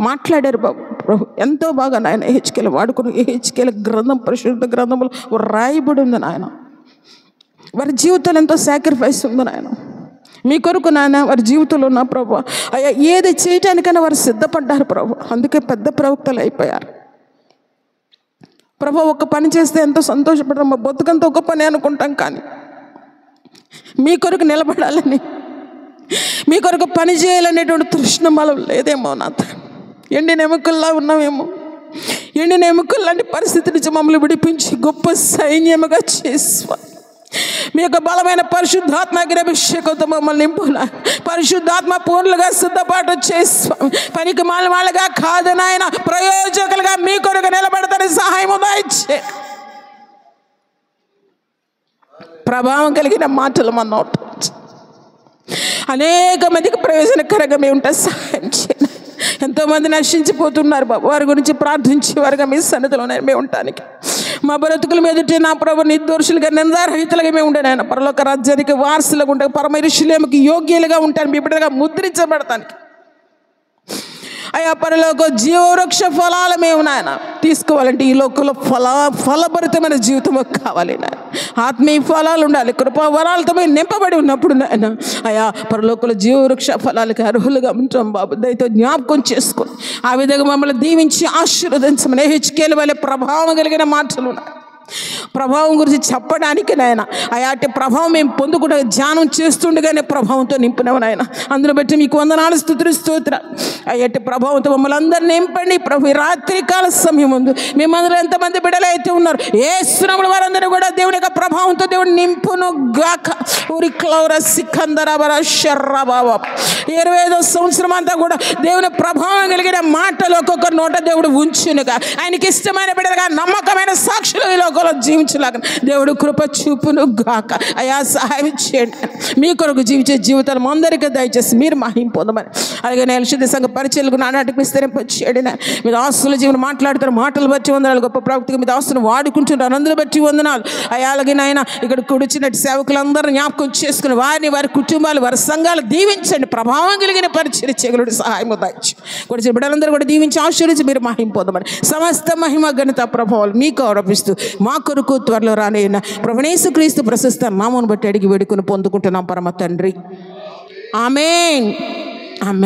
Speaker 1: మాట్లాడారు బాబు. ప్రభు ఎంతో బాగా నాయన యెహెజ్కేలు వాడుకుని, యెహెజ్కేలు గ్రంథం పరిశుద్ధ గ్రంథంలో రాయబడి ఉంది నాయన. వారి జీవితంలో ఎంతో సాక్రిఫైస్ ఉంది నాయన. మీ కొరకు నాయన వారి జీవితంలో ఉన్న ప్రభు అయ్యా ఏది చేయటానికైనా వారు సిద్ధపడ్డారు ప్రభు. అందుకే పెద్ద ప్రవక్తలు అయిపోయారు ప్రభు. ఒక పని చేస్తే ఎంతో సంతోషపడతాం, మా బతుకంతా ఒక పని అనుకుంటాం, కానీ మీ కొరకు నిలబడాలని, మీ కొరకు పని చేయాలనేటువంటి తృష్ణ మనం లేదేమో. నాత ఎండిన ఎముకల్లా ఉన్నామేమో. ఎండిన ఎముకల్లాంటి పరిస్థితి నుంచి మమ్మల్ని విడిపించి గొప్ప సైన్యముగా చేసి మీ యొక్క బలమైన పరిశుద్ధాత్మ అభిషేకంతో మమ్మల్ని నింపున. పరిశుద్ధాత్మ పూర్ణులుగా సిద్ధపాటు చేసి పనికి మాల వాళ్ళగా కాదు నాయన, ప్రయోజకులుగా మీ కొరకు నిలబడతాని సహాయం దయచే. ప్రభావం కలిగిన మాటలు మన నోట అనేక మందికి ప్రయోజనకరంగా మేము ఉంటాం, సహాయం చేయండి. ఎంతోమంది నశించిపోతున్నారు బాబు, వారి గురించి ప్రార్థించి వారిగా మీ సన్నిధిలోనే మేము ఉండటానికి, మా బ్రతుకుల మీదటే నా ప్రభు నిర్దోషులుగా నిందారహితులుగా మేము ఉండే నాయన, పరలోక రాజ్యానికి వారసులుగా ఉంటాయి, పరమేశ్వరులకు యోగ్యులుగా ఉంటాను, మీ బిడ్డగా ముద్రించబడటానికి. అయ్యా పరలోక జీవవృక్ష ఫలాలు మేము నాయన తీసుకోవాలంటే ఈ లోకంలో ఫలభరితమైన జీవితం కావాలి నాయన. ఆత్మీయ ఫలాలు ఉండాలి, కృపా వరాలతో మేము నింపబడి ఉన్నప్పుడు నాయన అయ్యా పరలోకంలో జీవవృక్ష ఫలాలకి అర్హులుగా ఉంటాం బాబు. దయతో జ్ఞాపకం చేసుకొని ఆ విధంగా మమ్మల్ని దీవించి ఆశీర్వదించమని యెహెజ్కేలు వలె ప్రభావం కలిగిన మాటలు ఉన్నాయి. ప్రభావం గురించి చెప్పడానికి నాయన అయాటి ప్రభావం మేము పొందుకుంటే ధ్యానం చేస్తుండగానే ప్రభావంతో నింపినావు నాయన. అందును బట్టి మీకు వందనాలు, స్తుతులు, స్తోత్రాలు. అయ్యటి ప్రభావంతో మమ్మల్ని అందరినీ నింపండి ప్రభు. రాత్రికాల సమయం ముందు మేమందరూ ఎంతమంది బిడ్డలు అయితే ఉన్నారు యేసునామములో వారందరూ కూడా దేవుని యొక్క ప్రభావంతో దేవుడు నింపును గాక. ఊరి క్లౌర సికందరబర శర్రబాబ 25వ సంవత్సరం అంతా కూడా దేవుని ప్రభావం కలిగిన మాటలు ఒక్కొక్క నోట దేవుడు ఉంచునుగా. ఆయనకి ఇష్టమైన బిడ్డలుగా నమ్మకమైన సాక్షులు ఈ లోకంలో జీవించలాగా దేవుడు కృప చూపును గాక. అయా సహాయం చేయండి. మీ కొరకు జీవించే జీవితాలు అందరికీ దయచేసి మీరు మహిమ పొందమని, అలాగే నేను శుద్ధ సంఘ పరిచయలకు నానాటికి విస్తరింపచేయండి. మీరు ఆస్తుల జీవనం మాట్లాడుతున్న మాటలు బట్టి వందనాలు, గొప్ప ప్రవక్తగా మీ ఆస్తులను వాడుకుంటున్నారు అందరూ బట్టి వందనాలు. అయ్యా అలాగే నాయన ఇక్కడ కూర్చున్నట్టు సేవకులందరూ జ్ఞాపకం చేసుకుని వారిని వారి కుటుంబాలు వారి సంఘాలు దీవించండి. ప్రభావం కలిగిన పరిచయం చేయగలడు సహాయం దయచు. కూర్చున్న బిడ్డలందరూ కూడా దీవించి ఆశీర్వదించి మీరు మహిమ పొందమని, సమస్త మహిమ ఘనత ప్రభావాలు మీకు ఆరోపిస్తూ మా కొరకు త్వరలో రానైన ప్రభువైన యేసుక్రీస్తు ప్రశస్త నామమును బట్టి అడిగి వేడుకొని పొందుకుంటున్నాం పరమ తండ్రి. ఆమేన్, ఆమేన్.